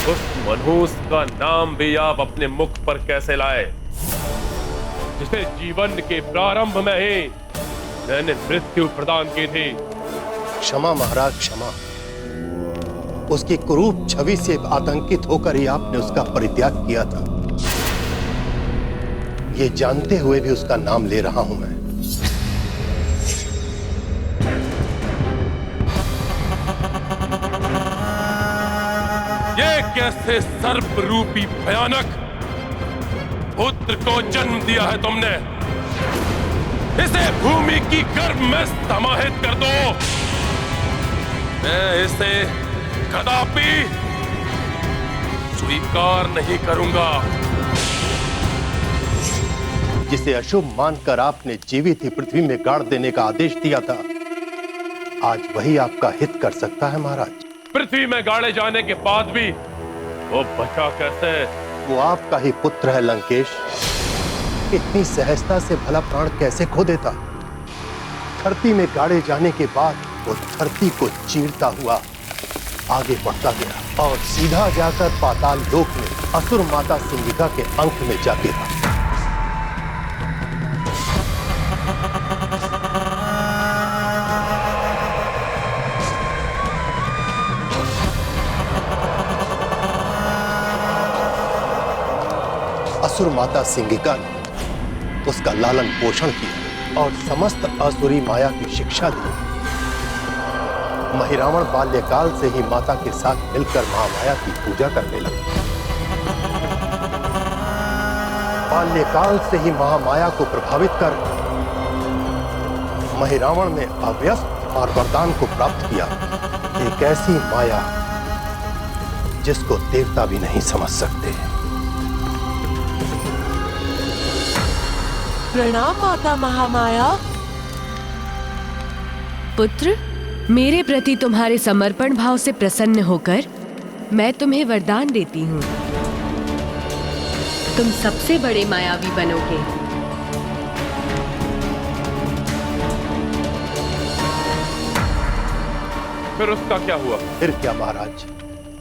उस मनुष्य का नाम भी आप अपने मुख पर कैसे लाए, जिसे जीवन के प्रारंभ में ही मैंने मृत्यु प्रदान की थी? क्षमा महाराज, क्षमा। उसकी कुरूप छवि से आतंकित होकर ही आपने उसका परित्याग किया था। ये जानते हुए भी उसका नाम ले रहा हूं मैं। ये कैसे सर्प रूपी भयानक पुत्र को जन्म दिया है तुमने? इसे भूमि की गर्भ में समाहित कर दो। मैं इसे कदापि स्वीकार नहीं करूंगा। जिसे अशुभ मानकर आपने जीवित ही पृथ्वी में गाड़ देने का आदेश दिया था, आज वही आपका हित कर सकता है महाराज। पृथ्वी में गाड़े जाने के बाद भी वो बचा कैसे? वो आपका ही पुत्र है लंकेश। इतनी सहजता से भला प्राण कैसे खो देता? धरती में गाड़े जाने के बाद वो धरती को चीरता हुआ आगे बढ़ता गया और सीधा जाकर पाताल लोक में असुर माता सिंगिका के अंक में जा गिरा। असुर माता सिंगिका ने उसका लालन पोषण किया और समस्त असुरी माया की शिक्षा दी। महिरावण बाल्यकाल से ही माता के साथ मिलकर महामाया की पूजा करने लगा। बाल्यकाल से ही महामाया को प्रभावित कर महिरावण ने अव्यस्त और वरदान को प्राप्त किया, एक ऐसी माया जिसको देवता भी नहीं समझ सकते। प्रणाम माता महामाया। पुत्र, मेरे प्रति तुम्हारे समर्पण भाव से प्रसन्न होकर मैं तुम्हें वरदान देती हूँ। तुम सबसे बड़े मायावी बनोगे। फिर उसका क्या हुआ? फिर क्या महाराज,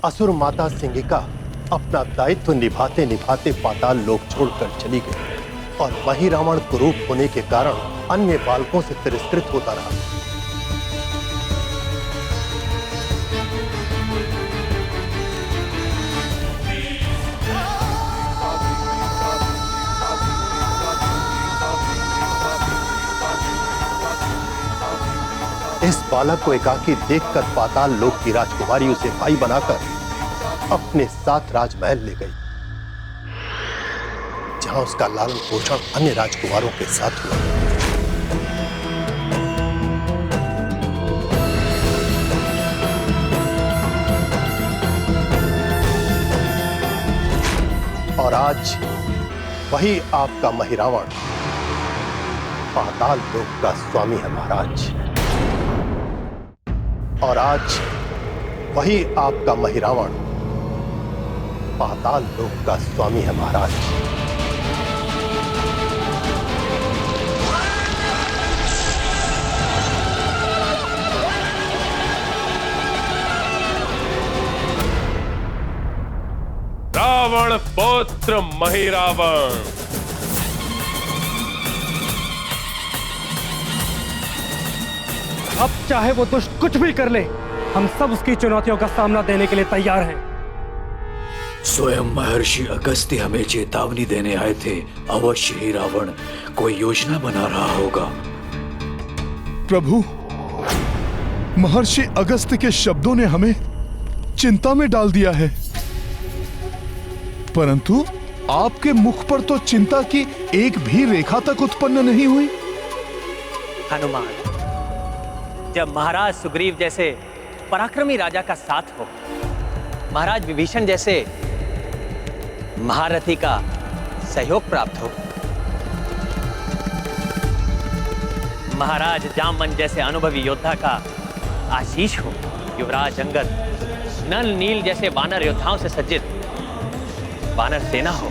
असुर माता सिंगिका अपना दायित्व निभाते निभाते पाताल लोक छोड़कर चली गई और महिरावण कुरूप होने के कारण अन्य बालकों से तिरस्कृत होता रहा। इस बालक को एकाकी देखकर पाताल लोक की राजकुमारी उसे भाई बनाकर अपने साथ राजमहल ले गई, जहां उसका लालन पोषण अन्य राजकुमारों के साथ हुआ। और आज वही आपका महिरावण पाताल लोक का स्वामी है महाराज। और आज वही आपका महिरावण पाताल लोक का स्वामी है महाराज। रावण पुत्र महिरावण, अब चाहे वो दुष्ट कुछ भी कर ले, हम सब उसकी चुनौतियों का सामना देने के लिए तैयार हैं। स्वयं महर्षि अगस्त्य हमें चेतावनी देने आए थे। अवश्य ही रावण कोई योजना बना रहा होगा। प्रभु, महर्षि अगस्त्य के शब्दों ने हमें चिंता में डाल दिया है, परंतु आपके मुख पर तो चिंता की एक भी रेखा तक उत्पन्न नहीं हुई। हनुमान, जब महाराज सुग्रीव जैसे पराक्रमी राजा का साथ हो, महाराज विभीषण जैसे महारथी का सहयोग प्राप्त हो, महाराज जामवंत जैसे अनुभवी योद्धा का आशीष हो, युवराज अंगद, नल नील जैसे वानर योद्धाओं से सज्जित वानर सेना हो,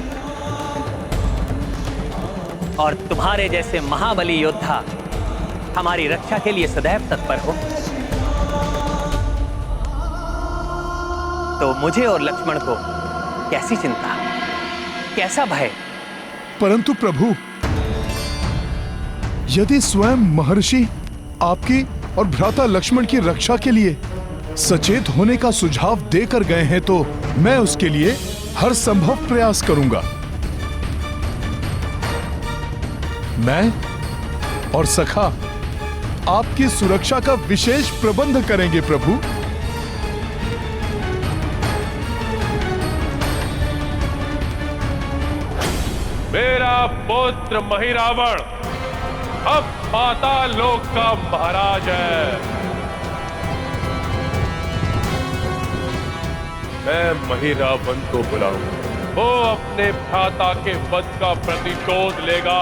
और तुम्हारे जैसे महाबली योद्धा हमारी रक्षा के लिए सदैव तत्पर हो, तो मुझे और लक्ष्मण को कैसी चिंता, कैसा भय? परंतु प्रभु, यदि स्वयं महर्षि आपकी और भ्राता लक्ष्मण की रक्षा के लिए सचेत होने का सुझाव देकर गए हैं, तो मैं उसके लिए हर संभव प्रयास करूंगा। मैं और सखा आपकी सुरक्षा का विशेष प्रबंध करेंगे प्रभु। मेरा पुत्र महिरावण अब पाताल लोक का महाराज है। मैं महिरावण को बुलाऊंगा, वो अपने भ्राता के वध का प्रतिशोध लेगा।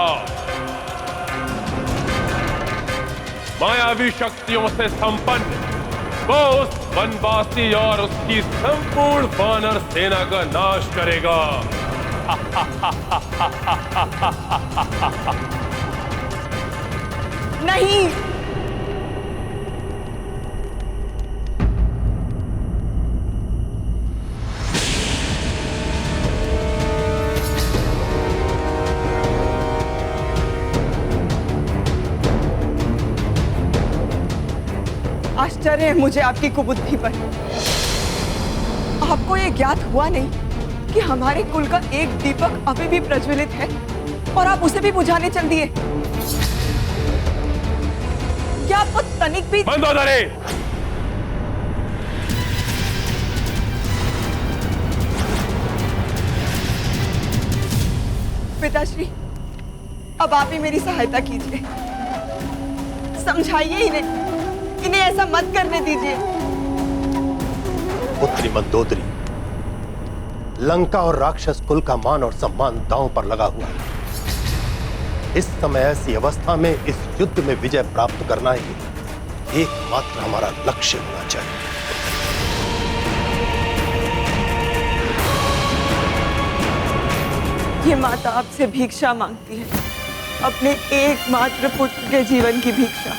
मायावी शक्तियों से संपन्न वो उस वनवासी और उसकी संपूर्ण वानर सेना का नाश करेगा। नहीं, आश्चर्य है मुझे आपकी कुबुद्धि पर। आपको ये ज्ञात हुआ नहीं कि हमारे कुल का एक दीपक अभी भी प्रज्वलित है और आप उसे भी बुझाने चल दिए? क्या आपको तनिक भी बंद हो जा पिताश्री, अब आप ही मेरी सहायता कीजिए। समझाइए इन्हें ऐसा मत करने दीजिए। पुत्री मंदोदरी, लंका और राक्षस कुल का मान और सम्मान दांव पर लगा हुआ है। इस समय ऐसी अवस्था में इस युद्ध में विजय प्राप्त करना ही एकमात्र हमारा लक्ष्य होना चाहिए। ये माता आपसे भिक्षा मांगती है, अपने एकमात्र पुत्र के जीवन की भिक्षा।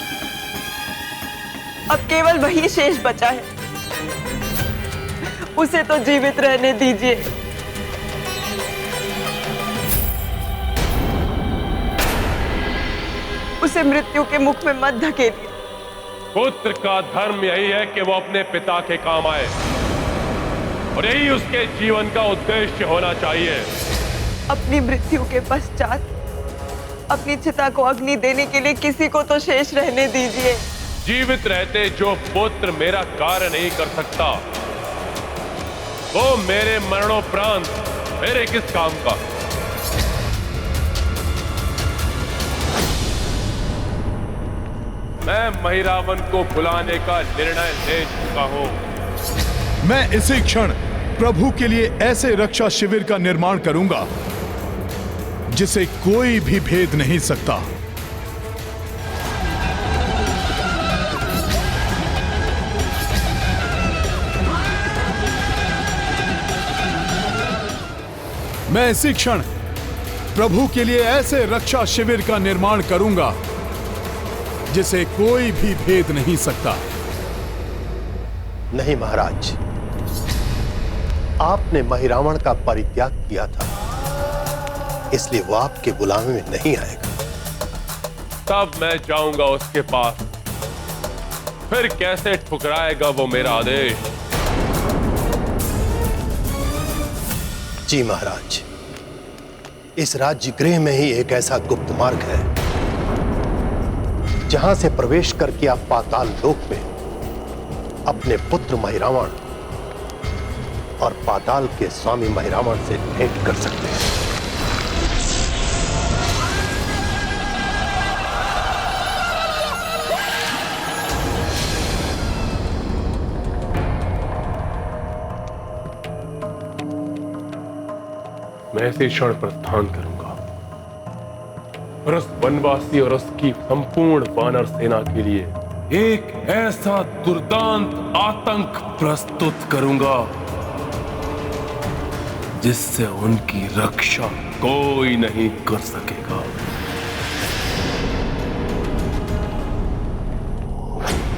अब केवल वही शेष बचा है, उसे तो जीवित रहने दीजिए। उसे मृत्यु के मुख में मत धकेलिए। पुत्र का धर्म यही है कि वो अपने पिता के काम आए, और यही उसके जीवन का उद्देश्य होना चाहिए। अपनी मृत्यु के पश्चात अपनी चिता को अग्नि देने के लिए किसी को तो शेष रहने दीजिए। जीवित रहते जो पुत्र मेरा कार्य नहीं कर सकता, वो मेरे मरणोपरांत मेरे किस काम का? मैं महिरावन को बुलाने का निर्णय ले चुका हूं। मैं इसी क्षण प्रभु के लिए ऐसे रक्षा शिविर का निर्माण करूंगा जिसे कोई भी भेद नहीं सकता। मैं इसी क्षण प्रभु के लिए ऐसे रक्षा शिविर का निर्माण करूंगा जिसे कोई भी भेद नहीं सकता। नहीं महाराज, आपने महिरावण का परित्याग किया था, इसलिए वो आपके बुलावे में नहीं आएगा। तब मैं जाऊंगा उसके पास, फिर कैसे ठुकराएगा वो मेरा आदेश? जी महाराज, इस राज्य गृह में ही एक ऐसा गुप्त मार्ग है जहां से प्रवेश करके आप पाताल लोक में अपने पुत्र महिरावण और पाताल के स्वामी महिरावण से भेंट कर सकते हैं। मैं इसी क्षण प्रस्थान करूंगा और उस वनवासी और उसकी संपूर्ण वानर सेना के लिए एक ऐसा दुर्दांत आतंक प्रस्तुत करूंगा जिससे उनकी रक्षा कोई नहीं कर सकेगा।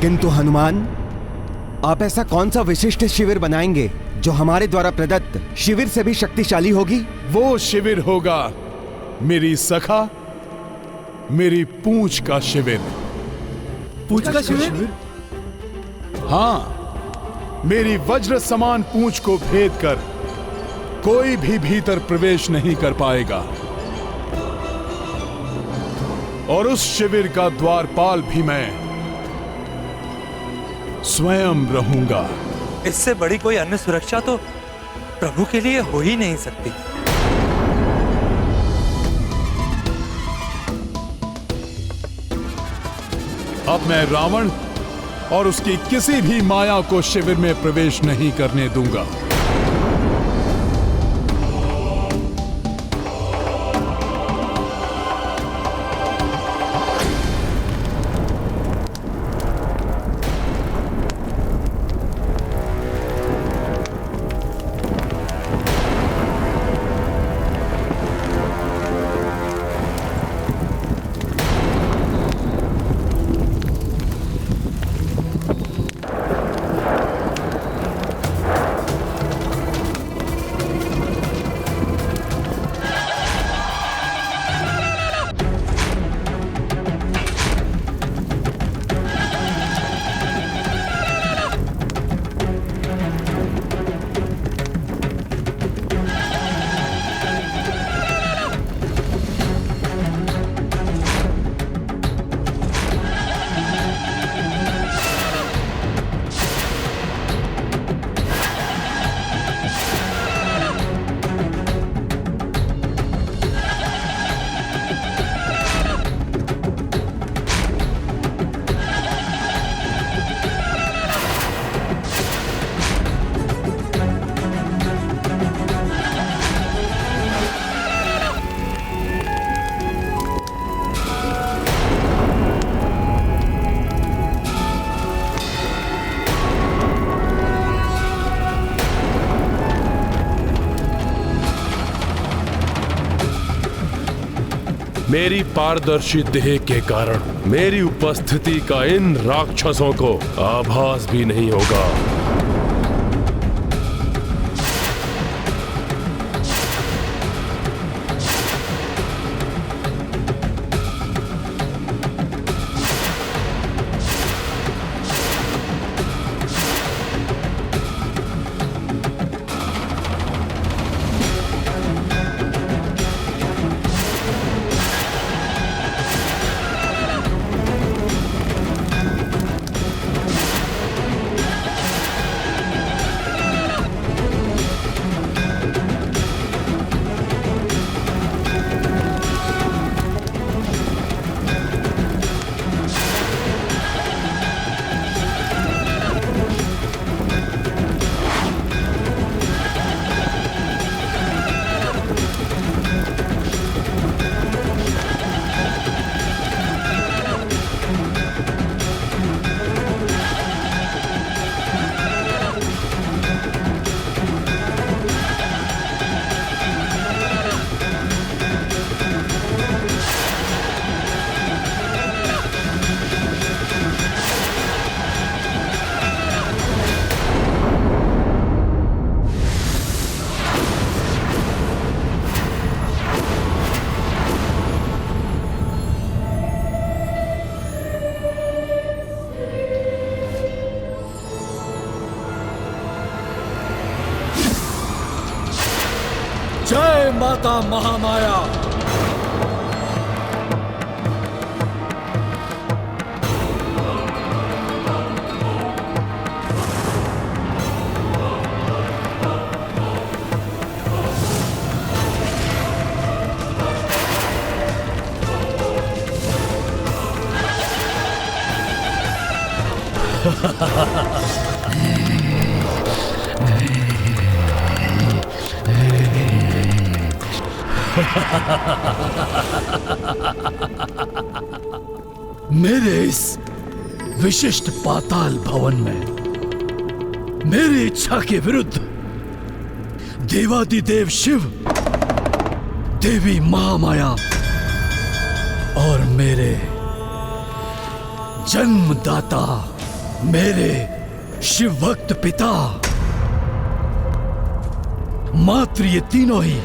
किंतु हनुमान, आप ऐसा कौन सा विशिष्ट शिविर बनाएंगे जो हमारे द्वारा प्रदत्त शिविर से भी शक्तिशाली होगी? वो शिविर होगा मेरी सखा, मेरी पूंछ का शिविर। पूंछ का शिविर? हाँ, मेरी वज्र समान पूंछ को भेद कर कोई भी भीतर प्रवेश नहीं कर पाएगा, और उस शिविर का द्वारपाल भी मैं स्वयं रहूंगा। इससे बड़ी कोई अन्य सुरक्षा तो प्रभु के लिए हो ही नहीं सकती। अब मैं रावण और उसकी किसी भी माया को शिविर में प्रवेश नहीं करने दूंगा। मेरी पारदर्शी देह के कारण मेरी उपस्थिति का इन राक्षसों को आभास भी नहीं होगा। जय माता महामाया। मेरे इस विशिष्ट पाताल भवन में मेरी इच्छा के विरुद्ध देवादिदेव शिव, देवी महामाया और मेरे जन्मदाता मेरे शिव भक्त पिता मात्र ये तीनों ही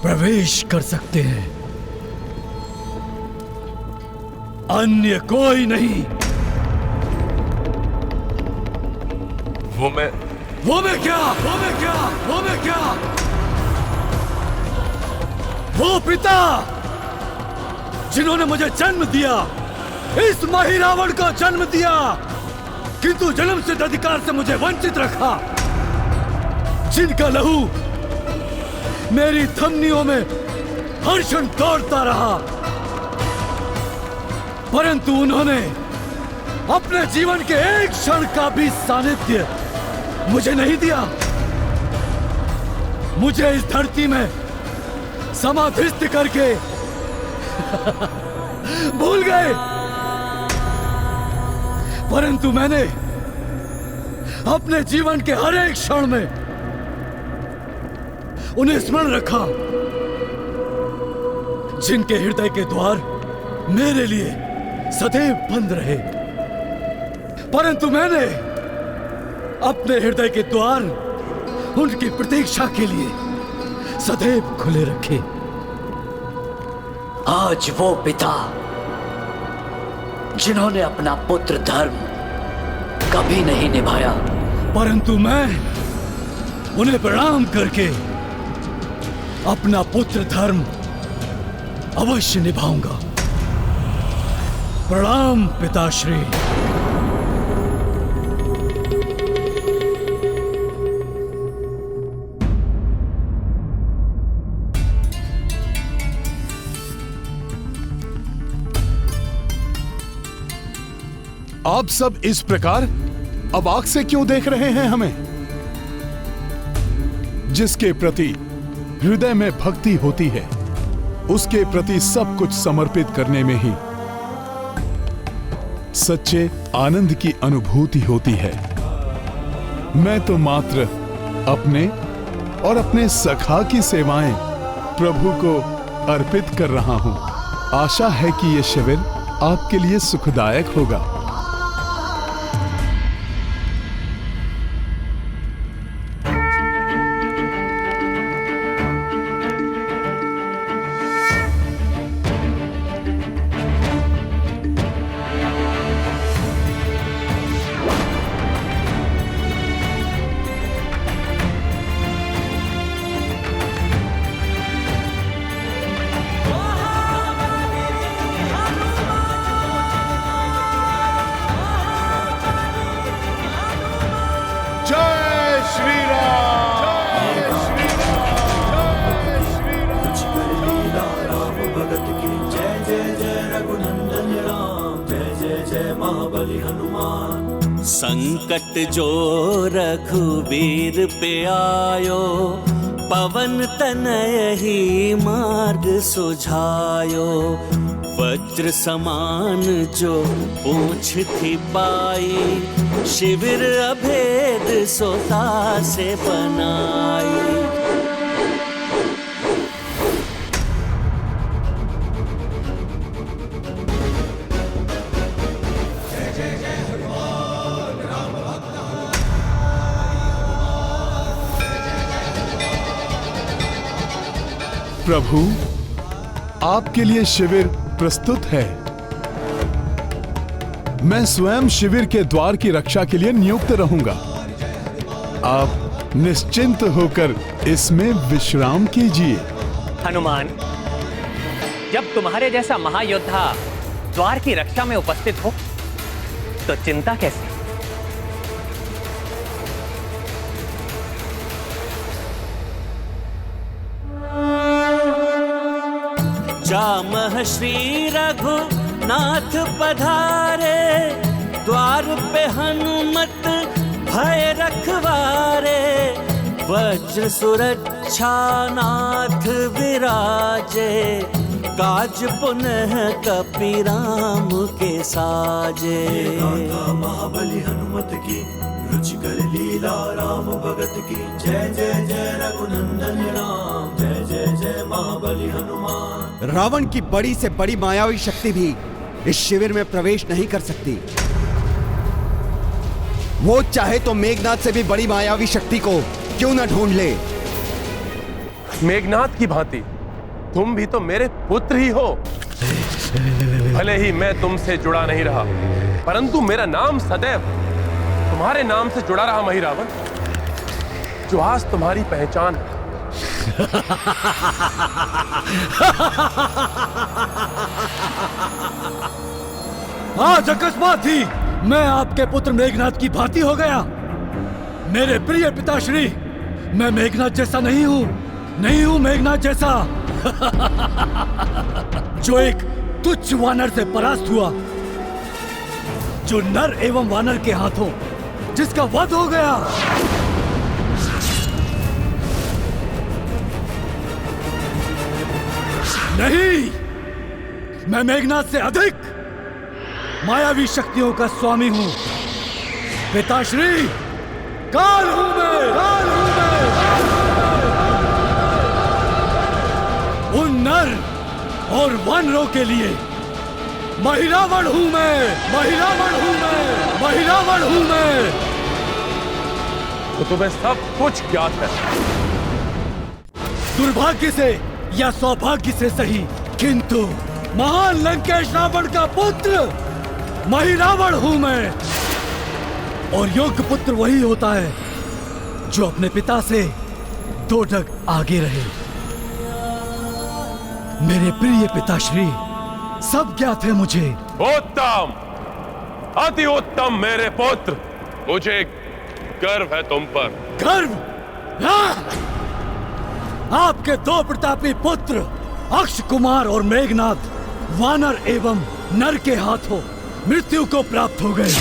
प्रवेश कर सकते हैं, अन्य कोई नहीं। वो मैं क्या? वो पिता जिन्होंने मुझे जन्म दिया, इस मही रावण को जन्म दिया, किंतु जन्म सिद्ध अधिकार से मुझे वंचित रखा, जिनका लहू मेरी धमनियों में हर्षण दौड़ता रहा, परंतु उन्होंने अपने जीवन के एक क्षण का भी सानिध्य मुझे नहीं दिया। मुझे इस धरती में समाधिस्थ करके भूल गए, परंतु मैंने अपने जीवन के हर एक क्षण में उन्हें स्मरण रखा, जिनके हृदय के द्वार मेरे लिए सदैव बंद रहे, परंतु मैंने अपने हृदय के द्वार उनकी प्रतीक्षा के लिए सदैव खुले रखे। आज वो पिता जिन्होंने अपना पुत्र धर्म कभी नहीं निभाया, परंतु मैं उन्हें प्रणाम करके अपना पुत्र धर्म अवश्य निभाऊंगा। प्रणाम पिताश्री। आप सब इस प्रकार अवाक से क्यों देख रहे हैं हमें? जिसके प्रति हृदय में भक्ति होती है, उसके प्रति सब कुछ समर्पित करने में ही सच्चे आनंद की अनुभूति होती है। मैं तो मात्र अपने और अपने सखा की सेवाएं प्रभु को अर्पित कर रहा हूँ। आशा है कि ये शिविर आपके लिए सुखदायक होगा। संकट जो रघुबीर पे आयो, पवन तनय ही मार्ग सुझायो। वज्र समान जो पूछ थी पाई, शिविर अभेद सोता से बनाई। प्रभु, आपके लिए शिविर प्रस्तुत है। मैं स्वयं शिविर के द्वार की रक्षा के लिए नियुक्त रहूंगा। आप निश्चिंत होकर इसमें विश्राम कीजिए। हनुमान, जब तुम्हारे जैसा महायोद्धा द्वार की रक्षा में उपस्थित हो तो चिंता कैसी? जामह श्री रघुनाथ पधारे, द्वार पे हनुमत भय रखवारे। वज्र सुरक्षा नाथ विराजे, काज पुनः कपि राम के साजे। महाबली हनुमत की रुचिकर लीला, राम भगत की जय जय जय रघुनंदन राम, जय जय जय महाबली हनुमान। रावण की बड़ी से बड़ी मायावी शक्ति भी इस शिविर में प्रवेश नहीं कर सकती। वो चाहे तो मेघनाद से भी बड़ी मायावी शक्ति को क्यों न ढूंढ ले। मेघनाद की भांति तुम भी तो मेरे पुत्र ही हो। भले ही मैं तुमसे जुड़ा नहीं रहा, परंतु मेरा नाम सदैव तुम्हारे नाम से जुड़ा रहा महिरावण, जो आज तुम्हारी पहचान है। आज अकस्मात ही मैं आपके पुत्र मेघनाद की भांति हो गया। मेरे प्रिय पिताश्री, मैं मेघनाद जैसा नहीं हूँ मेघनाद जैसा। जो एक तुच्छ वानर से परास्त हुआ, जो नर एवं वानर के हाथों जिसका वध हो गया। नहीं, मैं मेघनाद से अधिक मायावी शक्तियों का स्वामी हूं। पिताश्री, काल हूं मैं। उन नर और वानरों के लिए महिरावण हूं मैं। तो तुम्हें सब कुछ ज्ञात है। दुर्भाग्य से या सौभाग्य से सही, किंतु महान लंकेश रावण का पुत्र महिरावण हूं मैं। और योग्य पुत्र वही होता है जो अपने पिता से 2 ढग आगे रहे। मेरे प्रिय पिताश्री, सब ज्ञात है मुझे। उत्तम, अति उत्तम मेरे पुत्र, मुझे गर्व है तुम पर। गर्व? आपके 2 प्रतापी पुत्र अक्ष कुमार और मेघनाद वानर एवं नर के हाथों मृत्यु को प्राप्त हो गए।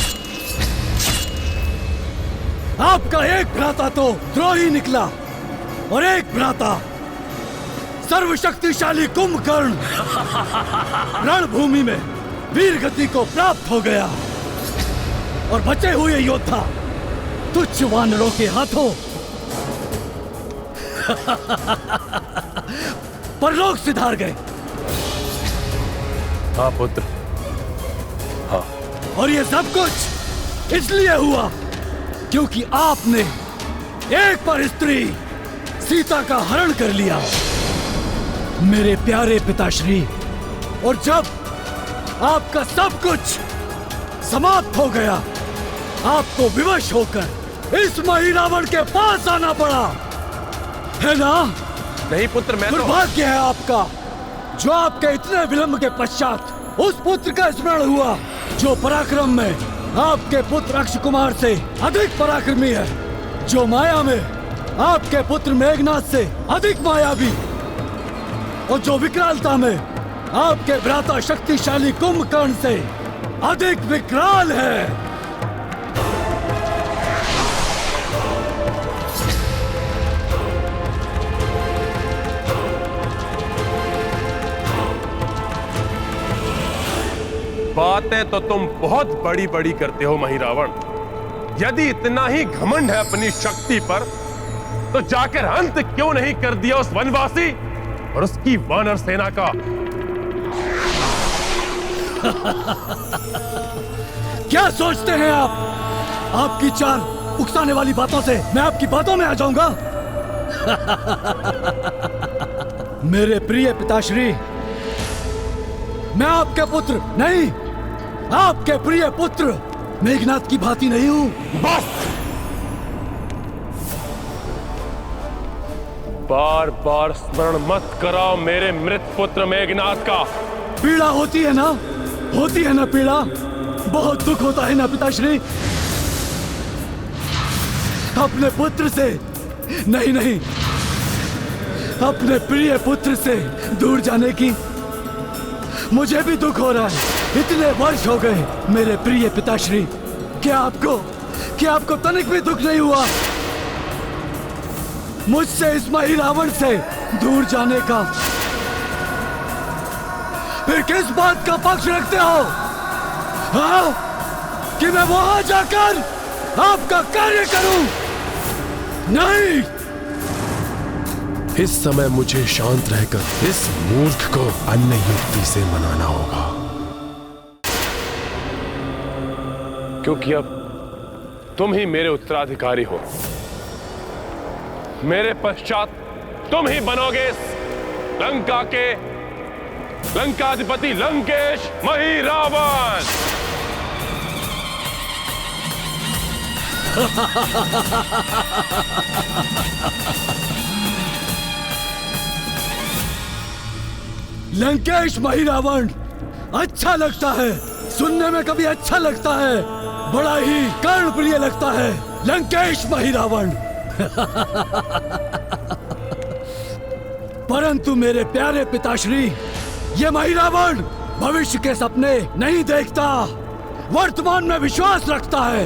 आपका एक भ्राता तो द्रोही निकला और एक भ्राता सर्वशक्तिशाली कुंभकर्ण रणभूमि में वीर गति को प्राप्त हो गया। और बचे हुए योद्धा तुच्छ वानरों के हाथों परलोक सिधार गए। हाँ पुत्र, हाँ। और ये सब कुछ इसलिए हुआ क्योंकि आपने एक पर स्त्री सीता का हरण कर लिया, मेरे प्यारे पिताश्री। और जब आपका सब कुछ समाप्त हो गया, आपको विवश होकर इस महिरावण के पास आना पड़ा, है ना? नहीं पुत्र, मैं दुर्भाग्य है आपका जो आपके इतने विलंब के पश्चात उस पुत्र का स्मरण हुआ जो पराक्रम में आपके पुत्र अक्ष कुमार से अधिक पराक्रमी है, जो माया में आपके पुत्र मेघनाथ से अधिक मायावी, और जो विकरालता में आपके भ्राता शक्तिशाली कुंभकर्ण से अधिक विकराल है। बातें तो तुम बहुत बड़ी बड़ी करते हो महिरावण। यदि इतना ही घमंड है अपनी शक्ति पर, तो जाकर अंत क्यों नहीं कर दिया उस वनवासी और उसकी वानर सेना का? क्या सोचते हैं आप? आपकी चार उकसाने वाली बातों से मैं आपकी बातों में आ जाऊंगा? मेरे प्रिय पिताश्री, मैं आपके पुत्र नहीं, आपके प्रिय पुत्र मेघनाथ की भांति नहीं हूं। बस! बार बार स्मरण मत कराओ मेरे मृत पुत्र मेघनाथ का। पीड़ा होती है ना? होती है ना पीड़ा? बहुत दुख होता है ना पिताश्री? अपने पुत्र से नहीं, अपने प्रिय पुत्र से दूर जाने की मुझे भी दुख हो रहा है। इतने वर्ष हो गए मेरे प्रिय पिताश्री, क्या आपको तनिक भी दुख नहीं हुआ मुझसे इस महिरावण से दूर जाने का? फिर किस बात का पक्ष रखते हो? हाँ? कि मैं वहां जाकर आपका कार्य करूं? नहीं! इस समय मुझे शांत रहकर इस मूर्ख को अन्य युक्ति से मनाना होगा, क्योंकि अब तुम ही मेरे उत्तराधिकारी हो। मेरे पश्चात तुम ही बनोगे इस लंका के लंकाधिपति लंकेश महिरावण। लंकेश महिरावण अच्छा लगता है, सुनने में कभी अच्छा लगता है, बड़ा ही कर्णप्रिय लगता है। लंकेश महिरावण। परंतु मेरे प्यारे पिताश्री, ये महिरावण भविष्य के सपने नहीं देखता, वर्तमान में विश्वास रखता है।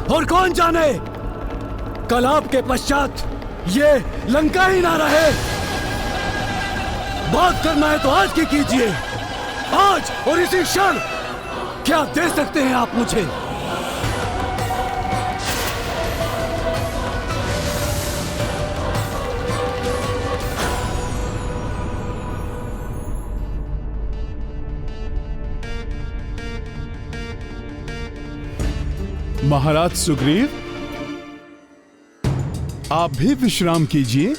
और कौन जाने कल आपके पश्चात ये लंका ही ना रहे। बात करना है तो आज की कीजिए, आज और इसी क्षण। क्या दे सकते हैं आप मुझे? महाराज सुग्रीव, आप भी विश्राम कीजिए।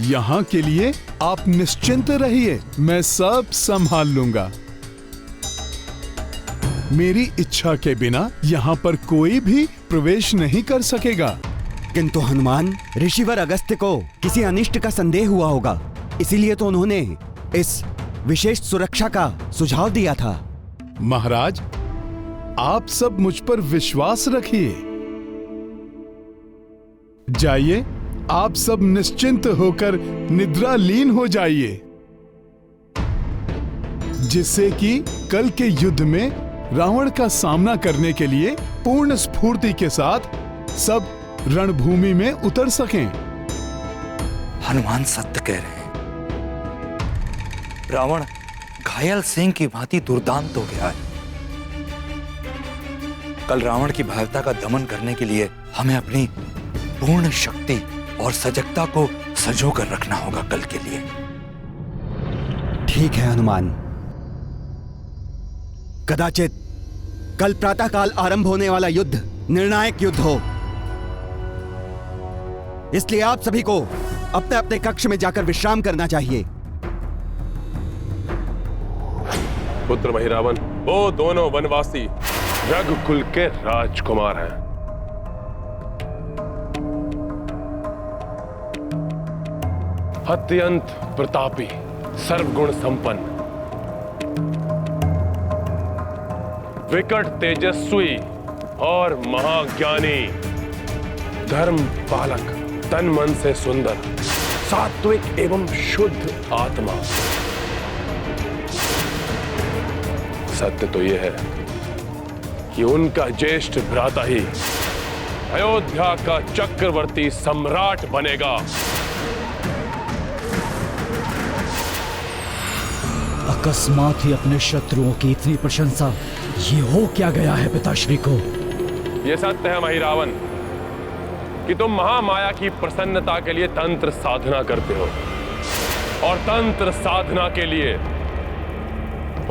यहाँ के लिए आप निश्चिंत रहिए, मैं सब संभाल लूंगा। मेरी इच्छा के बिना यहाँ पर कोई भी प्रवेश नहीं कर सकेगा। किंतु हनुमान, ऋषिवर अगस्त्य को किसी अनिष्ट का संदेह हुआ होगा, इसीलिए तो उन्होंने इस विशेष सुरक्षा का सुझाव दिया था। महाराज, आप सब मुझ पर विश्वास रखिए। जाइए, आप सब निश्चिंत होकर निद्रा लीन हो जाइए, जिससे कि कल के युद्ध में रावण का सामना करने के लिए पूर्ण स्फूर्ति के साथ सब रणभूमि में उतर सकें। हनुमान सत्य कह रहे हैं। रावण घायल सिंह की भांति दुर्दांत हो गया है। कल रावण की भयावता का दमन करने के लिए हमें अपनी पूर्ण शक्ति और सजगता को संजो कर रखना होगा कल के लिए। ठीक है हनुमान। कदाचित कल प्रातःकाल आरंभ होने वाला युद्ध निर्णायक युद्ध हो, इसलिए आप सभी को अपने अपने कक्ष में जाकर विश्राम करना चाहिए। पुत्र महिरावन, वो दोनों वनवासी रघुकुल के राजकुमार हैं। अत्यंत प्रतापी, सर्वगुण संपन्न, विकट तेजस्वी और महाज्ञानी, धर्म पालक, तन मन से सुंदर, सात्विक एवं शुद्ध आत्मा। सत्य तो यह है कि उनका ज्येष्ठ भ्राता ही अयोध्या का चक्रवर्ती सम्राट बनेगा। अकस्मात ही अपने शत्रुओं की इतनी प्रशंसा, ये हो क्या गया है पिताश्री को? यह सत्य है महिरावन कि तुम महामाया की प्रसन्नता के लिए तंत्र साधना करते हो, और तंत्र साधना के लिए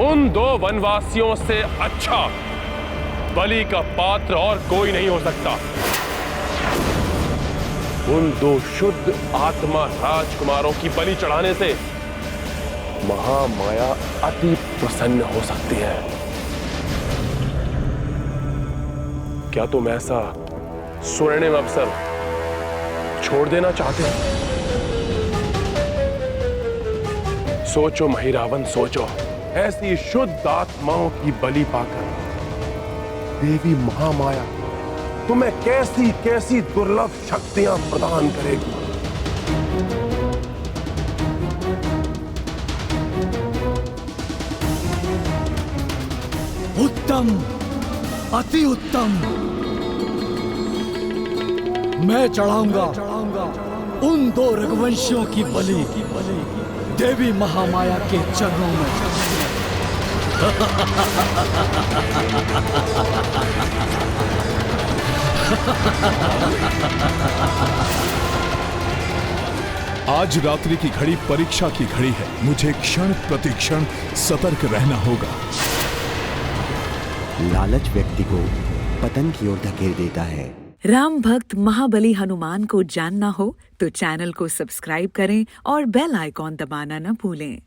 उन दो वनवासियों से अच्छा बलि का पात्र और कोई नहीं हो सकता। उन दो शुद्ध आत्मा राजकुमारों की बलि चढ़ाने से महामाया अति प्रसन्न हो सकती है। क्या तुम ऐसा स्वर्णिम अवसर छोड़ देना चाहते हो? सोचो महिरावन, सोचो। ऐसी शुद्ध आत्माओं की बलि पाकर देवी महामाया तुम्हें कैसी कैसी दुर्लभ शक्तियां प्रदान करेगी। उत्तम, अति उत्तम। मैं चढ़ाऊंगा उन दो रघुवंशियों की बलि देवी महामाया के चरणों में। आज रात्रि की घड़ी परीक्षा की घड़ी है। मुझे क्षण प्रतिक्षण सतर्क रहना होगा। लालच व्यक्ति को पतन की ओर धकेल देता है। राम भक्त महाबली हनुमान को जानना हो तो चैनल को सब्सक्राइब करें और बेल आइकॉन दबाना न भूलें।